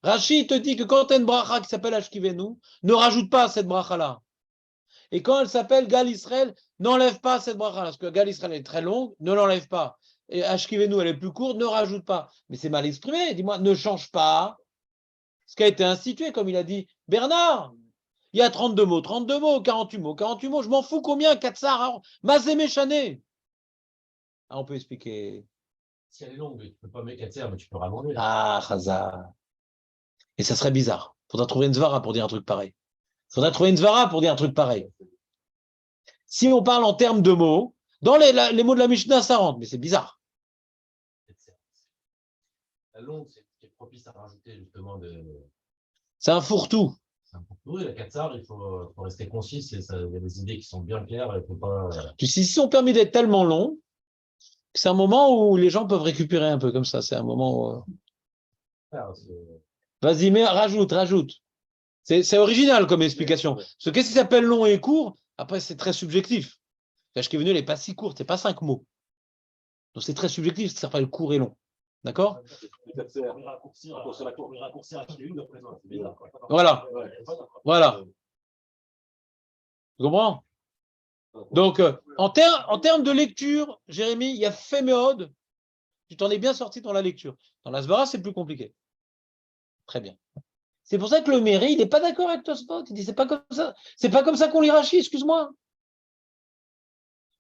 Rachid te dit que quand tu as une bracha qui s'appelle Ashkivenu, ne rajoute pas cette bracha-là. Et quand elle s'appelle Gal Israël, n'enlève pas cette bracha-là. Parce que Gal Israël est très longue, ne l'enlève pas. Et Ashkivenu, elle est plus courte, ne rajoute pas. Mais c'est mal exprimé. Dis-moi, ne change pas ce qui a été institué, comme il a dit Bernard. Il y a 32 mots, 48 mots, 48 mots. Je m'en fous combien, Katsar, Mazé Méchané. Ah, on peut expliquer. Si elle est longue, tu peux pas mettre 4 heures, mais tu peux rallonger. Ah, Chazar. Et ça serait bizarre. Il faudra trouver une Zvara pour dire un truc pareil. Si on parle en termes de mots, dans les mots de la Mishnah, ça rentre, mais c'est bizarre. La longue, c'est propice à rajouter justement C'est un fourre-tout. Oui, la 4 heures, il faut rester concis. Il y a des idées qui sont bien claires. Il faut pas. Si on permet d'être tellement long, c'est un moment où les gens peuvent récupérer un peu comme ça. C'est un moment où... Vas-y, mais rajoute. C'est original comme explication. Parce que qu'est-ce qui s'appelle long et court? Après, c'est très subjectif. L'Ashkivenu, elle n'est pas si courte, c'est pas 5 mots. Donc c'est très subjectif, ça s'appelle court et long. D'accord? Voilà. Tu comprends? Donc, en termes de lecture, Jérémy, il y a Féméode. Tu t'en es bien sorti dans la lecture. Dans la Svara, c'est plus compliqué. Très bien. C'est pour ça que le Méri, il n'est pas d'accord avec Tosfot. Il dit c'est pas comme ça. C'est pas comme ça qu'on lit Rashi, excuse-moi.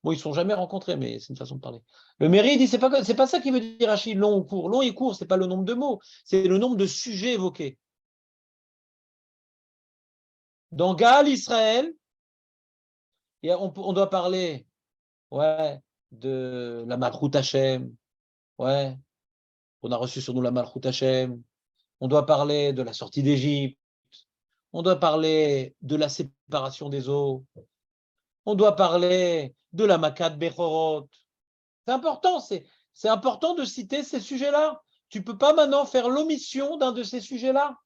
Bon, ils ne sont jamais rencontrés, mais c'est une façon de parler. Le Méri, il dit c'est pas ça qui veut dire Rashi, long ou court. Long et court, c'est pas le nombre de mots, c'est le nombre de sujets évoqués. Dans Gaal Israël, on doit parler de la Malchut Hashem. Ouais, on a reçu sur nous la Malchut Hashem. On doit parler de la sortie d'Égypte. On doit parler de la séparation des eaux. On doit parler de la Makat Bechorot. C'est important, c'est important de citer ces sujets-là. Tu ne peux pas maintenant faire l'omission d'un de ces sujets-là.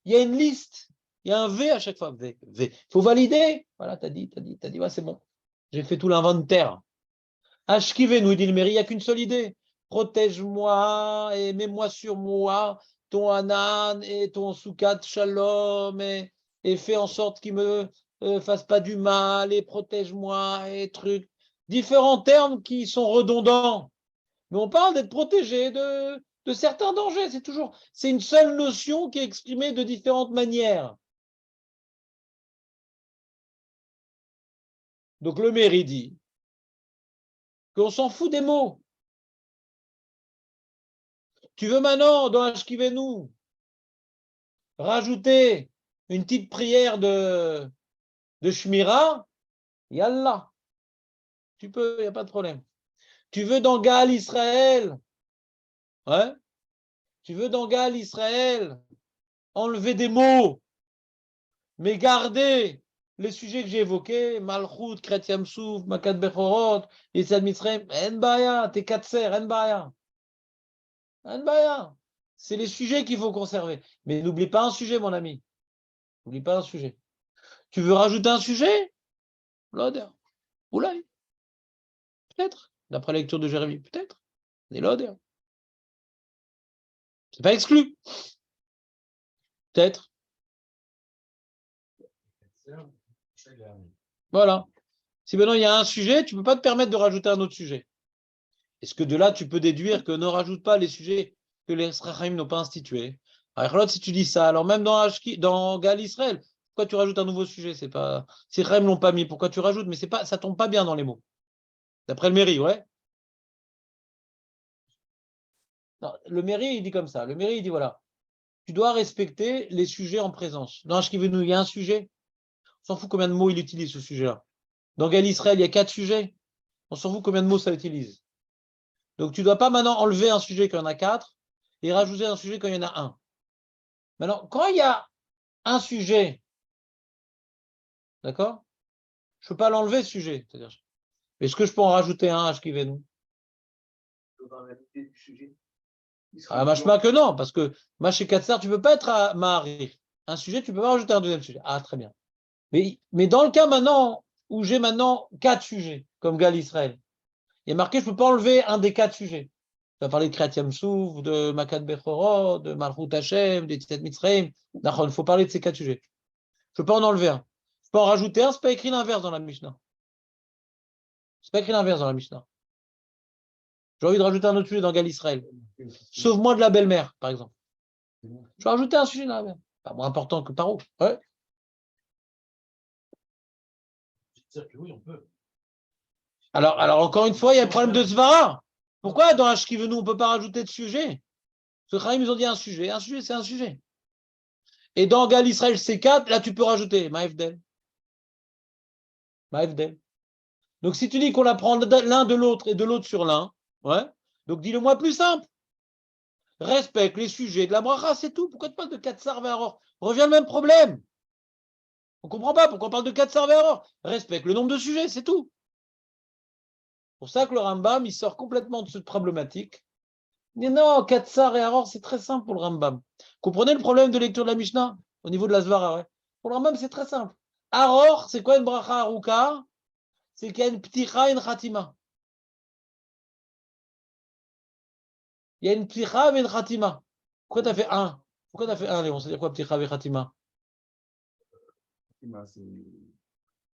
Il y a une liste, il y a un V à chaque fois. V. Il faut valider. Voilà, t'as dit, ouais, c'est bon. J'ai fait tout l'inventaire. Ashkivenu, dit le mairie, il n'y a qu'une seule idée. Protège-moi et mets-moi sur moi ton Hanan et ton Soukat Shalom et fais en sorte qu'il ne me fasse pas du mal et protège-moi et trucs. Différents termes qui sont redondants. Mais on parle d'être protégé de certains dangers. C'est une seule notion qui est exprimée de différentes manières. Donc le mairie dit qu'on s'en fout des mots. Tu veux maintenant, dans Ashkivenu, rajouter une petite prière de Shmira, Yallah. Tu peux, il n'y a pas de problème. Tu veux dans Gaal Israël, ouais? Tu veux dans Gaal Israël enlever des mots, mais garder les sujets que j'ai évoqués, Malchut, Kriyat Yamsuf, Makat Bechorot, Yitzhak Mitzrayim, En Baya, t'es Katser, En Baya. En Baya. C'est les sujets qu'il faut conserver. Mais n'oublie pas un sujet, mon ami. N'oublie pas un sujet. Tu veux rajouter un sujet? L'odeur. Oulai. Peut-être. D'après la lecture de Jérémie, peut-être. Mais l'odeur. C'est pas exclu. Peut-être. Voilà. Si maintenant il y a un sujet, tu ne peux pas te permettre de rajouter un autre sujet. Est-ce que de là, tu peux déduire que ne rajoute pas les sujets que les Srachim n'ont pas institués? Alors, si tu dis ça, alors même dans Gal Israël, pourquoi tu rajoutes un nouveau sujet? C'est pas, si les Srachim ne l'ont pas mis, pourquoi tu rajoutes? Mais ça ne tombe pas bien dans les mots. D'après le mairie, ouais. Non, le mairie, il dit comme ça. Le mairie, il dit voilà, tu dois respecter les sujets en présence. Dans Ashkivenu, il y a un sujet. On s'en fout combien de mots il utilise ce sujet-là. Dans Gal Israël, il y a 4 sujets. On s'en fout combien de mots ça utilise. Donc, tu ne dois pas maintenant enlever un sujet quand il y en a 4 et rajouter un sujet quand il y en a un. Maintenant, quand il y a un sujet, d'accord, je ne peux pas l'enlever ce sujet. C'est-à-dire, est-ce que je peux en rajouter un à Ashkivenu? Ah, machma que non, parce que chez Katsar, tu ne peux pas être à Mahari. Un sujet, tu ne peux pas rajouter un deuxième sujet. Ah, très bien. Mais dans le cas maintenant où j'ai maintenant 4 sujets, comme Gal Israël, il y a marqué, je ne peux pas enlever un des 4 sujets. Tu as parlé de Kriyat Yamsuf, de Makat Bechorot, de Malchut Hashem, de Yitzhak Mitzrayim. Il faut parler de ces 4 sujets. Je ne peux pas en enlever un. Je peux en rajouter un, ce n'est pas écrit l'inverse dans la Mishnah. Ce n'est pas écrit l'inverse dans la Mishnah. J'ai envie de rajouter un autre sujet dans Gal Israël. Sauve-moi de la belle-mère, par exemple. Je vais rajouter un sujet dans la mer. Pas moins important que Paro. Ouais. Oui, on peut. Alors, encore une fois, il y a le problème de Svara. Pourquoi dans Ashkivenu, on ne peut pas rajouter de sujet? Parce que Chaim, ils ont dit un sujet, c'est un sujet. Et dans Gal Israël C4, là, tu peux rajouter Maïfdel. Donc, si tu dis qu'on apprend l'un de l'autre et de l'autre sur l'un, ouais, donc dis-le-moi plus simple. Respecte les sujets de la bracha, c'est tout. Pourquoi tu parles de Katsar Ve'aror? Revient le même problème. On ne comprend pas pourquoi on parle de Katsar Ve'aror. Respecte le nombre de sujets, c'est tout. C'est pour ça que le Rambam, il sort complètement de cette problématique. Mais non, Katsar et Aror, c'est très simple pour le Rambam. Comprenez le problème de lecture de la Mishnah au niveau de la Svara, ouais. Pour le Rambam, c'est très simple. Aror, c'est quoi une bracha aruka? C'est qu'il y a une pticha et une khatima. Il y a une pticha et une khatima. Pourquoi tu as fait un? Pourquoi tu as fait un, Léon? C'est-à-dire quoi, pticha et khatima? C'est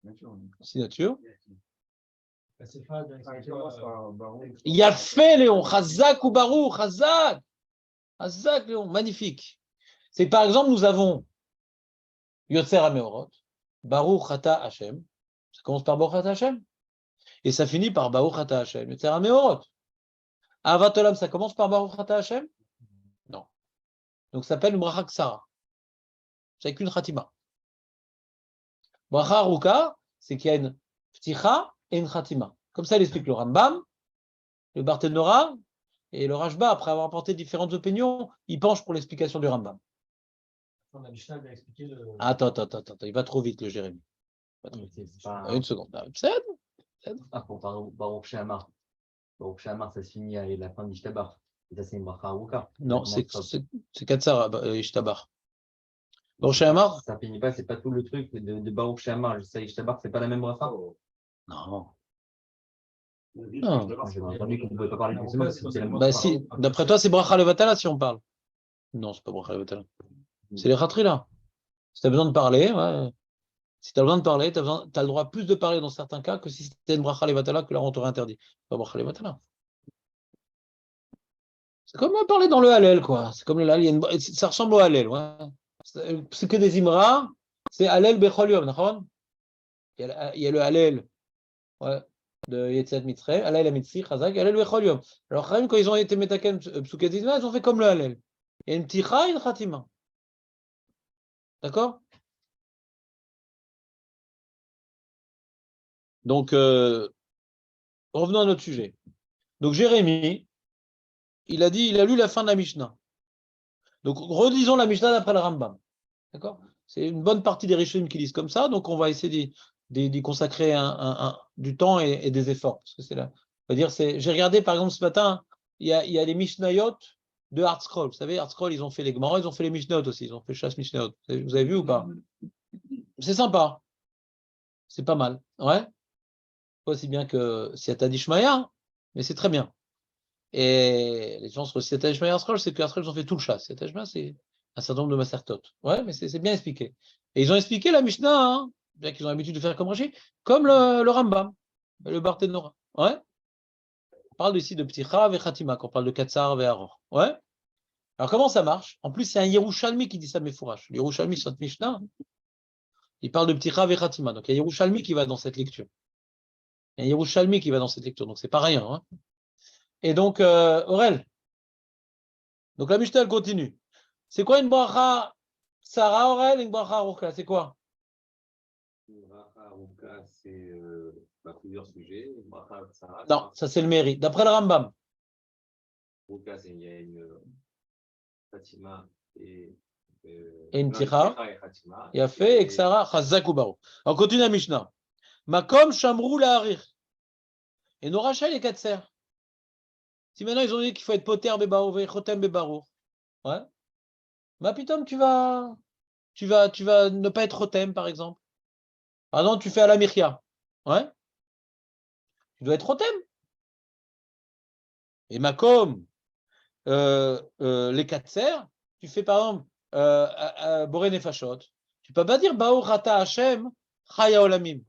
nature. Signature. C'est pas Il y a fait, Léon. Chazak ou Barou, Chazak. Chazak, Léon. Magnifique. C'est par exemple, nous avons Yotzer HaMeorot, Baruch Ata Hashem. Ça commence par Baruch Ata Hashem. Et ça finit par Baruch Ata Hashem. Yotzer HaMeorot. Ahavat Olam, ça commence par Baruch Ata Hashem? Non. Donc ça s'appelle une bracha ksara. C'est qu'une khatima. Bracha aruka, c'est qu'il y a une pticha et une khatima. Comme ça, il explique le Rambam, le Barthénora et le Rashba, après avoir apporté différentes opinions, il penche pour l'explication du Rambam. On a Mishnah bien expliqué le. Attends, il va trop vite le Jérémy. Mais c'est pas. Une seconde. C'est Ah, pour Baruch She'amar. Baruch She'amar, ça se finit à la fin d'Ishtabar. Et ça, c'est une bracha Aruka. Non, c'est Katsar, Ishtabar. Baruch She'amar? Ça finit pas, c'est pas tout le truc de Baruch She'amar. Ça, Ishtabar, c'est pas la même bracha. Non. J'ai entendu qu'on ne pouvait pas parler du semaine, c'est la même Bah bracha. si, d'après toi, c'est Bracha Levatala si on parle. Non, c'est pas Bracha Levatala. C'est les Khatri-là. Si tu as besoin de parler, ouais. Si tu as besoin de parler, tu as le droit plus de parler dans certains cas que si c'était une Bracha Levatala que là on t'aurait interdit. C'est pas Bracha Levatala. C'est comme parler dans le Hallel, quoi. C'est comme le Hallel. Ça ressemble au Hallel, ouais. C'est que des Imra, c'est Hallel Bechol Yom, d'accord? Il y a le Hallel, ouais, de Yetziat Mitzrayim, Hallel Amitzi, Chazak, Hallel Bechol Yom. Alors, quand ils ont été Metaken Psuket Zizma, ils ont fait comme le Hallel. Il y a une Pticha et une Khatima. D'accord? Donc, revenons à notre sujet. Donc, Jérémie, il a lu la fin de la Mishnah. Donc, relisons la Mishnah d'après le Rambam. D'accord? C'est une bonne partie des Rishonim qui lisent comme ça, donc on va essayer d'y consacrer du temps et des efforts. Parce que c'est là. On va dire, j'ai regardé par exemple ce matin, il y a les Mishnayot de Hardscroll. Vous savez, Hardscroll, ils ont fait les Gemara, ils ont fait les Mishnayot aussi, ils ont fait chasse Mishnayot. Vous avez vu ou pas? C'est sympa. C'est pas mal. Ouais. Pas aussi bien que Siyata Dishmaya, mais c'est très bien. Et les gens sur Siyata Dishmaya Hardscroll, c'est que Hardscroll, ils ont fait tout le chasse. Siyata Dishmaya, c'est un certain nombre de Masertot. Ouais, mais c'est bien expliqué. Et ils ont expliqué la Mishnah, hein, bien qu'ils ont l'habitude de faire comme Rashi, comme le Rambam, le Barthénora. Ouais. On parle ici de Pticha et Khatima, quand on parle de Katsar et Aror. Ouais. Alors comment ça marche? En plus, c'est un Yerushalmi qui dit ça, Mefourash. Le Yerushalmi, sur cette Mishnah, il parle de Pticha et Khatima. Donc il y a Yerushalmi qui va dans cette lecture. Il y a Yerushalmi qui va dans cette lecture, donc c'est pas rien. Hein. Et donc, Aurel. Donc la Mishnah, elle continue. C'est quoi une bracha Sarah, Aurel, et une bracha Aruka? C'est quoi? Une bracha Aruka, c'est plusieurs sujets. Une bracha Sarah. Non, ça c'est le mérite. D'après le Rambam. Aruka, il y a une Fatima et une Pticha. Il a fait fait et Sarah Chazak ou Baro. On continue la Mishnah. Makom Shamrou la Harir. Et nos Rachel et Katser. Si maintenant ils ont dit qu'il faut être poter bebarou et chotem bebarou. Ouais. Ma pitom, tu vas ne pas être chotem, par exemple. Ah non, tu fais à la mirkia. Ouais. Tu dois être chotem. Et Makom, les Katser, tu fais par exemple Boré Nefashot. Tu peux pas dire Baou Rata Hashem Chaya Olamim.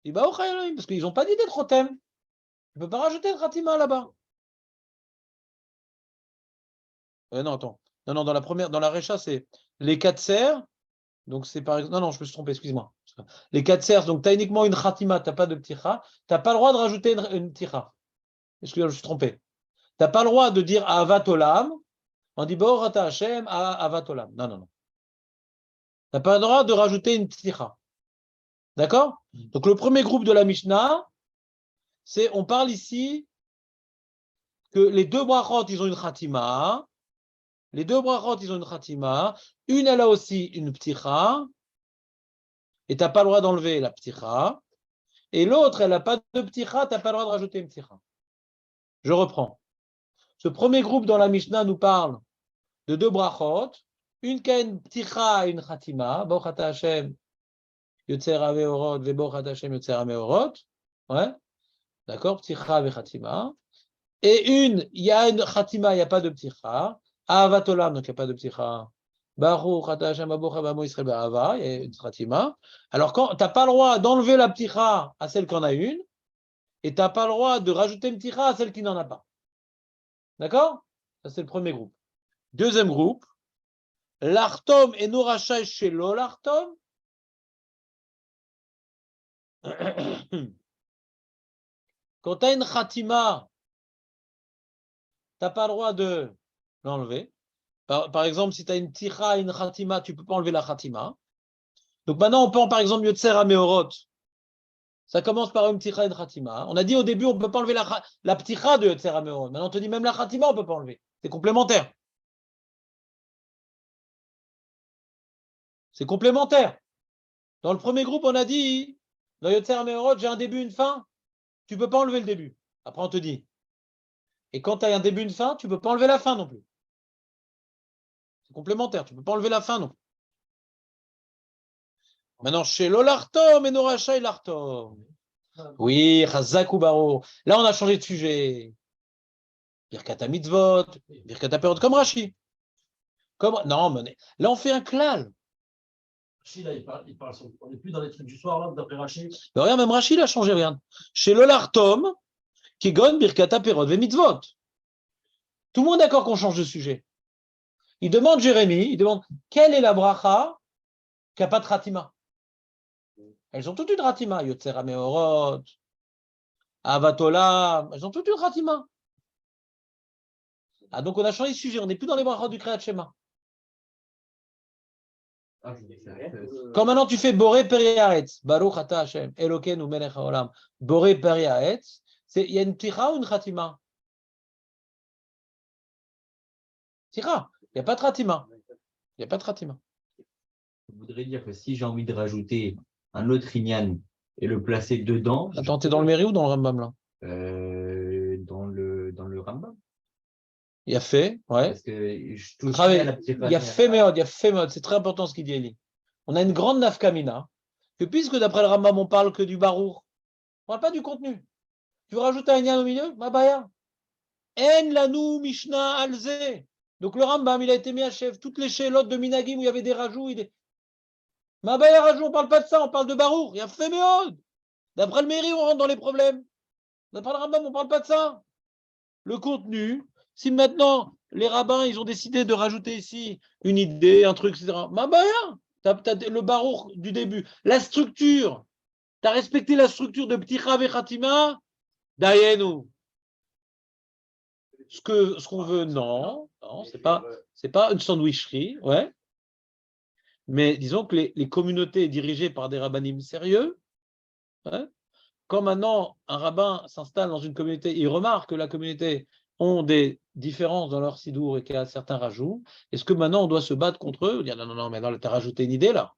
Et Baou Chaya Olamim, parce qu'ils n'ont pas dit d'être chotem. Tu ne peux pas rajouter le Khatima là-bas. Non, attends. Non, dans la Recha, c'est les 4 serres. Donc, c'est par exemple. Non, je me suis trompé, excuse-moi. Les 4 serres, donc tu as uniquement une Khatima, tu n'as pas de pticha. Tu n'as pas le droit de rajouter une pticha. Excuse-moi, je me suis trompé. Tu n'as pas le droit de dire Avat Olam. On dit Bo Rata Hashem, Avat Olam. Non. Tu n'as pas le droit de rajouter une pticha. D'accord? Donc, le premier groupe de la Mishnah, on parle ici que les deux brachot, ils ont une Khatima. Les deux brachot, ils ont une khatima. Une, elle a aussi une pticha. Et tu n'as pas le droit d'enlever la pticha. Et l'autre, elle n'a pas de pticha, tu n'as pas le droit de rajouter une pticha. Je reprends. Ce premier groupe dans la Mishnah nous parle de deux brachot. Une qui a une pticha et une khatima. Bochata Hashem, Yotzer Ameorot, Vebochata Hashem, Yotzer Ameorot. Ouais. D'accord, pticha et khatima. Et une, il y a une khatima, il n'y a pas de pticha. Avat Olam, donc il n'y a pas de pticha. Baruch Ata Hashem Baruch Bamo Israël Ba'ava, il y a une khatima. Alors, tu n'as pas le droit d'enlever la pticha à celle qui en a une, et tu n'as pas le droit de rajouter une pticha à celle qui n'en a pas. D'accord? Ça, c'est le premier groupe. Deuxième groupe, l'artom et norachai shelo l'artom. Quand tu as une khatima, tu n'as pas le droit de l'enlever. Par exemple, si tu as une tira et une khatima, tu ne peux pas enlever la khatima. Donc maintenant, on peut, par exemple, Yotzer Ameorot. Ça commence par une tira et une khatima. On a dit au début, on ne peut pas enlever la pticha de Yotzer Ameorot. Maintenant, on te dit même la khatima, on ne peut pas enlever. C'est complémentaire. C'est complémentaire. Dans le premier groupe, on a dit, dans Yotzer Meorot, j'ai un début, une fin. Tu ne peux pas enlever le début. Après, on te dit. Et quand tu as un début, une fin, tu ne peux pas enlever la fin non plus. C'est complémentaire. Tu ne peux pas enlever la fin non plus. Maintenant, chez l'Olartom et Noracha et l'Artom. Oui, Chazak ou Baro. Là, on a changé de sujet. Birkat Mitzvot, Birkat Perot, comme Rashi. Non, mais là, on fait un klal. Rachid, là, on n'est plus dans les trucs du soir, là, d'après Rachid. Mais regarde, même Rashi, il a changé, regarde. Chez l'Olartom, qui gonne Birkat Perot, et Mitzvot. Tout le monde est d'accord qu'on change de sujet. Il demande Jérémie, il demande quelle est la bracha qui n'a pas de Ratima. Elles ont toutes une Ratima. Yotzera Meorot, Avatola, elles ont toutes une Ratima. Ah, donc on a changé de sujet, on n'est plus dans les brachot du Kriyat Shema. Quand maintenant tu fais Boré Periaetz, Baruch Ata Hashem, Elokeinu Melech Haolam, Boré Periaetz, il y a une tira ou une Ratima? Tira, il n'y a pas de Ratima. Il n'y a pas de Ratima. Je voudrais dire que si j'ai envie de rajouter un autre Inyan et le placer dedans. Attends, t'es dans le Méri ou dans le Rambam là? Dans le Rambam. Il y a fait, ouais. Parce que je touche Travail, à la petite il y a fait mode, c'est très important ce qu'il dit Eli. On a une grande nafkamina, que puisque d'après le Rambam, on parle que du barour, on ne parle pas du contenu. Tu veux rajouter un Inyan au milieu? Mabaya. En lanou Mishnah alze. Donc le Rambam, il a été mis à chef. Toutes les chélotes de Minagim où il y avait des rajouts, Mabaya rajout, on ne parle pas de ça, on parle de barour. Il y a fait mode. D'après le Méri, on rentre dans les problèmes. D'après le Rambam, on ne parle pas de ça. Le contenu, si maintenant les rabbins ils ont décidé de rajouter ici une idée, un truc, etc. T'as le barour du début. La structure, tu as respecté la structure de Pticha Vechatima, Dayenu. Ce qu'on veut, non, c'est pas une sandwicherie, ouais. Mais disons que les communautés dirigées par des rabbinim sérieux, ouais, quand maintenant un rabbin s'installe dans une communauté, il remarque que la communauté ont des différences dans leur sidour et qu'il y a certains rajouts, est-ce que maintenant on doit se battre contre eux? Dire non, mais tu as rajouté une idée là.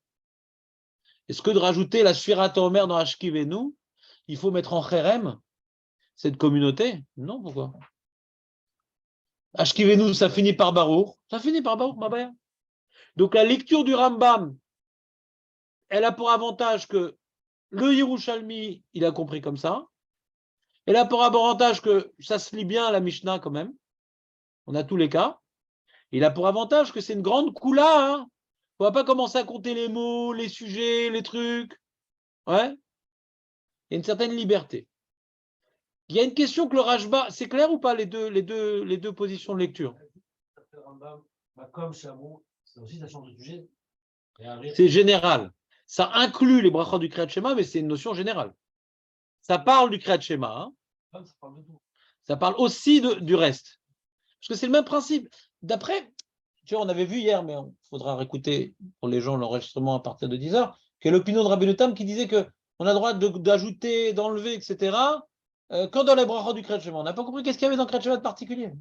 Est-ce que de rajouter la Sfirat Omer dans Ashkivenu, il faut mettre en Kherem cette communauté? Non, pourquoi? Ashkivenu, ça finit par Baruch. Ça finit par Baruch, Mabaya. Donc la lecture du Rambam, elle a pour avantage que le Yerushalmi, il a compris comme ça. Elle a pour avantage que ça se lit bien à la Mishnah quand même. On a tous les cas. Il a pour avantage que c'est une grande koula. Hein. On ne va pas commencer à compter les mots, les sujets, les trucs. Ouais. Il y a une certaine liberté. Il y a une question que le Rajba, c'est clair ou pas les deux positions de lecture? Comme Shamu, c'est aussi ça change de sujet. C'est général. Ça inclut les brachot du Kriyat Shema, mais c'est une notion générale. Ça parle du Kriyat Shema. Hein. Ça parle de tout. Ça parle aussi du reste. Parce que c'est le même principe. D'après, tu vois, on avait vu hier, mais il faudra réécouter pour les gens l'enregistrement à partir de 10h, que l'opinion de Rabbeinu Tam qui disait qu'on a le droit d'ajouter, d'enlever, etc., quand dans les brachot du Kriyat Shema. On n'a pas compris qu'est-ce qu'il y avait dans le Kriyat Shema de particulier.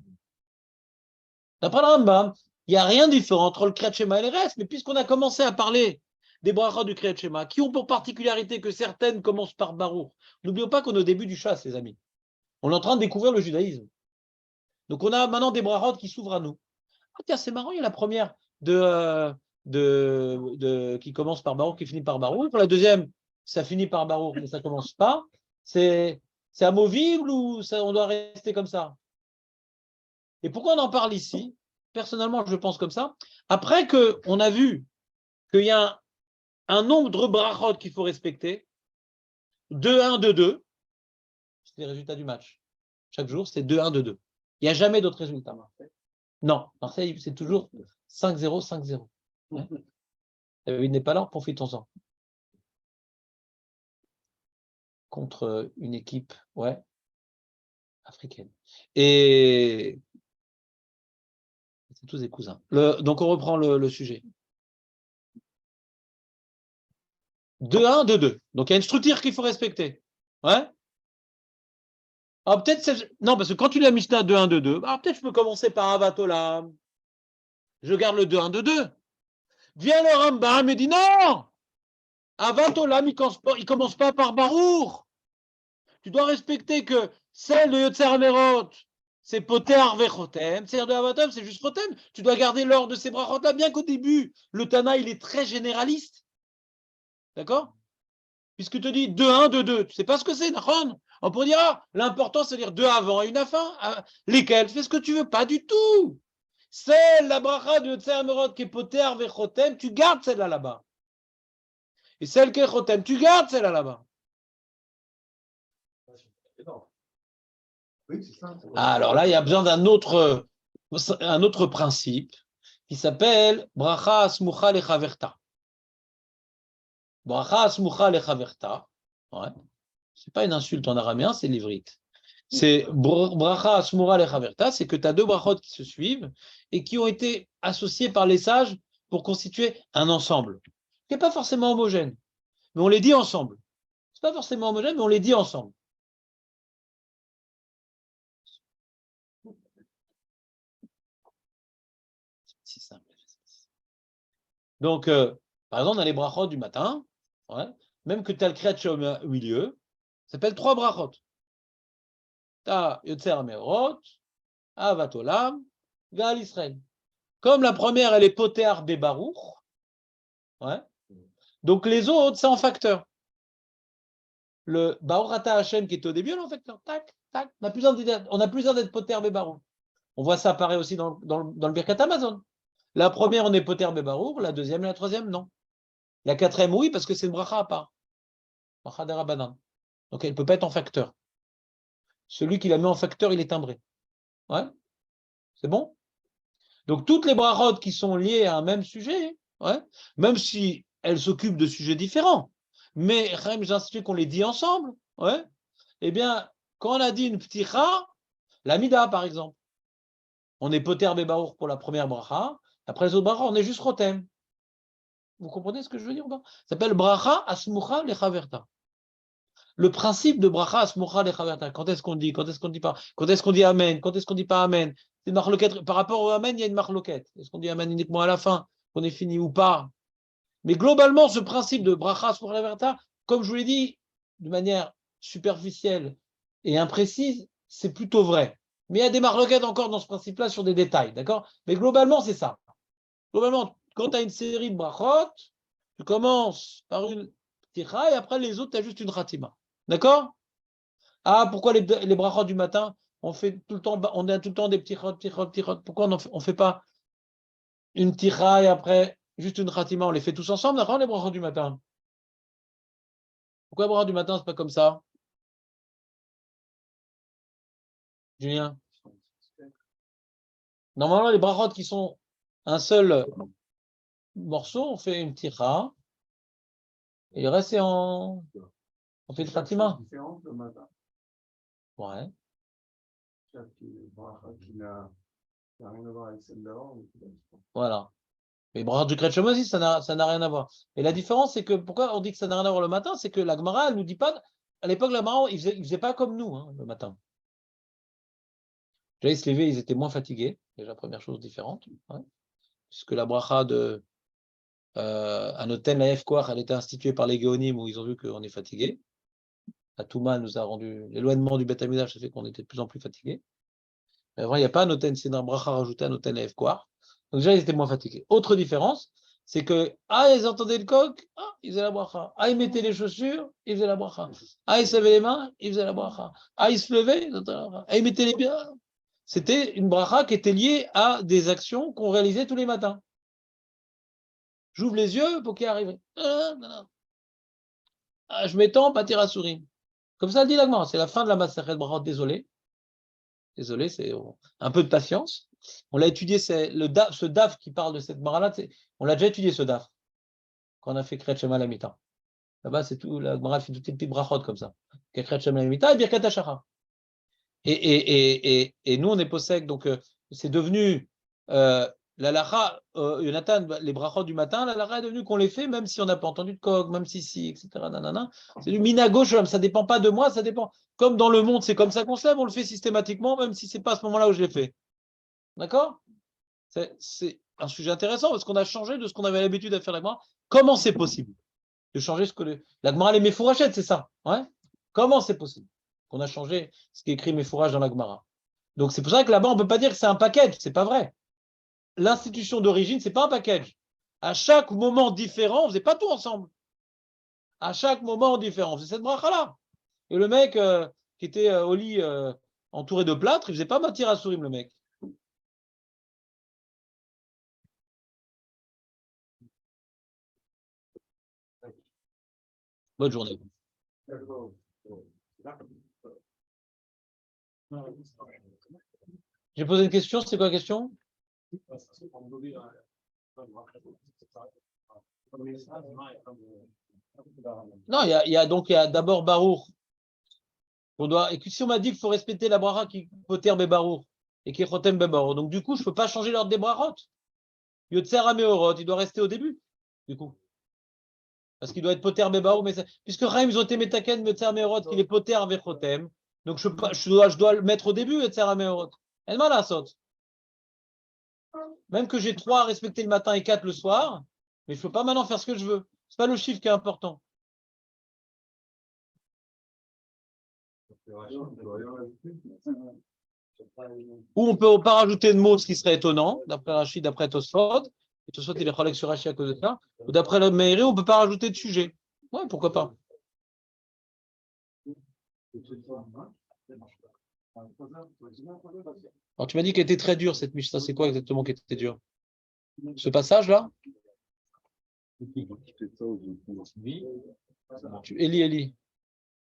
D'après le Rambam, il n'y a rien de différent entre le Kriyat Shema et les restes, mais puisqu'on a commencé à parler des brachot du Kriyat Shema, qui ont pour particularité que certaines commencent par Baruch, n'oublions pas qu'on est au début du chasse, les amis. On est en train de découvrir le judaïsme. Donc on a maintenant des brachot qui s'ouvrent à nous. Ah tiens, c'est marrant, il y a la première qui commence par Baruch, qui finit par Baruch. La deuxième, ça finit par Baruch, mais ça ne commence pas. C'est amovible ou on doit rester comme ça? Et pourquoi on en parle ici? Personnellement, je pense comme ça. Après qu'on a vu qu'il y a un nombre de brachot qu'il faut respecter, 2-1, 2-2, c'est les résultats du match. Chaque jour, c'est 2-1, 2-2. Il n'y a jamais d'autres résultats. Non, Marseille, c'est toujours 5-0, 5-0. Ouais. Il n'est pas là, profitons-en. Contre une équipe, ouais, africaine. Et c'est tous des cousins. Donc on reprend le sujet. 2-1, 2-2. Donc il y a une structure qu'il faut respecter. Ouais. Alors peut-être, non, parce que quand tu l'as mis là 2-1, 2-2, alors peut-être je peux commencer par Avatola. Je garde le 2-1, 2-2. Vient le Rambam et dit non, Avat Olam, il commence pas par Barour. Tu dois respecter que celle de Yotzer Amerot, c'est Poter Vechotem, celle de Avatom, c'est juste Chotem. Tu dois garder l'ordre de ces brachot là, bien qu'au début, le Tana, il est très généraliste. D'accord? Puisque tu dis 2-1, 2-2, tu sais pas ce que c'est, Nachon. On pourrait dire, ah, l'important, c'est de dire 2 avant et une à fin. Lesquels? Fais ce que tu veux, pas du tout. Celle, la bracha de Yotzer Amerot, qui est Poter Vechotem, tu gardes celle-là là-bas. Et celle qui est Chotem, tu gardes celle-là là-bas. Oui, c'est ça. Alors là, il y a besoin d'un autre principe qui s'appelle bracha asmucha lechaverta. Bracha asmucha lechaverta, ouais. C'est pas une insulte en araméen, c'est l'ivrite. C'est bracha asmucha lechaverta, c'est que tu as deux brachot qui se suivent et qui ont été associés par les sages pour constituer un ensemble qui n'est pas forcément homogène, mais on les dit ensemble. C'est pas forcément homogène, mais on les dit ensemble. C'est simple. Donc, par exemple, on a les brachot du matin, ouais, même que tu as le kriyat shema au milieu, ça s'appelle 3 brachot. Tu as Yotzer Amerot, Avat Olam, Gal Israël. Comme la première, elle est Poter Bebaruch, ouais, donc les autres, c'est en facteur. Le Baruch Ata Hashem qui est au début, elle est en facteur. Tac, tac. On n'a plus besoin d'être Poter Bebaruch. On voit ça apparaître aussi dans le Birkat Amazon. La première, on est Poter Bebaruch, la deuxième et la troisième, non. La quatrième, oui, parce que c'est une bracha à part. Bracha de Rabbanan. Donc, elle ne peut pas être en facteur. Celui qui la met en facteur, il est timbré. Ouais. C'est bon? Donc, toutes les brachot qui sont liées à un même sujet, ouais, même si elles s'occupent de sujets différents, mais j'ai institué qu'on les dit ensemble, ouais, eh bien, quand on a dit une pticha, la mida, par exemple, on est poter bebaour pour la première bracha, après les autres brachas, on est juste rotem. Vous comprenez ce que je veux dire ou pas? Ça s'appelle bracha asmucha lechaverta. Le principe de bracha asmucha lechaverta. Quand est-ce qu'on dit? Quand est-ce qu'on dit pas? Quand est-ce qu'on dit amen? Quand est-ce qu'on dit pas amen? C'est une marloquette. Par rapport au amen, il y a une marloquette. Est-ce qu'on dit amen uniquement à la fin, qu'on est fini ou pas? Mais globalement, ce principe de bracha asmucha lechaverta, comme je vous l'ai dit, de manière superficielle et imprécise, c'est plutôt vrai. Mais il y a des marloquettes encore dans ce principe-là sur des détails, d'accord? Mais globalement, c'est ça. Globalement, quand tu as une série de brachot, tu commences par une pticha et après les autres, tu as juste une khatima. D'accord? Ah, pourquoi les brachot du matin, on fait tout le temps, on a tout le temps des ptichot. Pourquoi on ne fait pas une pticha et après juste une khatima? On les fait tous ensemble, d'accord, les brachot du matin? Pourquoi les brachot du matin, c'est pas comme ça? Julien? Normalement, les brachot qui sont un seul morceau, on fait une pticha et le reste, c'est on fait une khatima. Différente le matin. Ouais. Qui n'a rien à voir avec celle d'avant. Voilà. Mais brachot du Kriyat Shema aussi, ça n'a rien à voir. Et la différence, c'est que pourquoi on dit que ça n'a rien à voir le matin, c'est que la Gemara, elle nous dit pas. À l'époque, la Gemara, ils faisaient pas comme nous, hein, le matin. Déjà, ils se levaient, ils étaient moins fatigués. Déjà, première chose différente. Ouais. Puisque la bracha de Anoten Laef Koach, elle était instituée par les Géonim où ils ont vu qu'on est fatigué. La Touma nous a rendu. L'éloignement du Beth Amidash, ça fait qu'on était de plus en plus fatigué. Mais avant, il n'y a pas Anoten, c'est un bracha rajouté à Anoten Laef Koach. Donc déjà, ils étaient moins fatigués. Autre différence, c'est que, ils entendaient le coq, ils faisaient la bracha. Ils mettaient les chaussures, ils faisaient la bracha. Ils se lavaient les mains, ils faisaient la bracha. Ils se levaient, ils faisaient la bracha. Ils mettaient les pieds. C'était une bracha qui était liée à des actions qu'on réalisait tous les matins. J'ouvre les yeux pour qu'il arrive. Je m'étends, pâtir à souris. Comme ça, le dit l'agma. C'est la fin de la Masechet Brachot. Désolé. Désolé, c'est un peu de patience. On l'a étudié, c'est ce daf qui parle de cette Gemara-là, on l'a déjà étudié ce daf, quand on a fait Kriyat Shema la Mita. Là-bas, c'est tout, la Gemara fait toutes les petites brachot comme ça. Kriyat Shema la Mita et Birkat HaShachar. Et nous, on est possède, donc c'est devenu la lacha, Jonathan, les brachot du matin, la lacha est devenue qu'on les fait, même si on n'a pas entendu de coq, même si, etc. Nanana. C'est du minago, ça ne dépend pas de moi, ça dépend. Comme dans le monde, c'est comme ça qu'on se lève, on le fait systématiquement, même si ce n'est pas à ce moment-là où je l'ai fait. D'accord? un sujet intéressant parce qu'on a changé de ce qu'on avait l'habitude de faire la Gemara. Comment c'est possible de changer ce que la Gemara les Mefourachètes, c'est ça, ouais? Comment c'est possible qu'on a changé ce qui est écrit Mefourach dans la Gemara? Donc c'est pour ça que là-bas on peut pas dire que c'est un package, c'est pas vrai. L'institution d'origine, c'est pas un package. À chaque moment différent, on faisait pas tout ensemble. À chaque moment différent, on faisait cette bracha-là. Et le mec qui était au lit entouré de plâtre, il faisait pas Matir à Sourim, le mec. Bonne journée. J'ai posé une question, c'est quoi la question? Non, il y a d'abord Baruch. Et si on m'a dit qu'il faut respecter la bracha qui poter be Baruch et qui est chotem be Baruch, donc du coup, je ne peux pas changer l'ordre des brachot. Yotzer Ameorot, il doit rester au début, du coup. Parce qu'il doit être poter be Baruch, mais puisque Chaim Zoté Metaken, Yotzer Ameorot, qu'il est poter ve chotem, donc je dois le mettre au début, Yotzer Ameorot. Elle m'a la saute. Même que j'ai 3 à respecter le matin et 4 le soir, mais je ne peux pas maintenant faire ce que je veux. Ce n'est pas le chiffre qui est important. Ou on peut pas rajouter de mots, ce qui serait étonnant, d'après Rachid, d'après Tosfot. Et Tosfot, il est collègue sur Rachid à cause de ça. Ou d'après le Meiri, on ne peut pas rajouter de sujet. Ouais, pourquoi pas. Alors, tu m'as dit qu'elle était très dure, cette Mishnah. C'est quoi exactement qui était dur? Ce passage-là? Eli.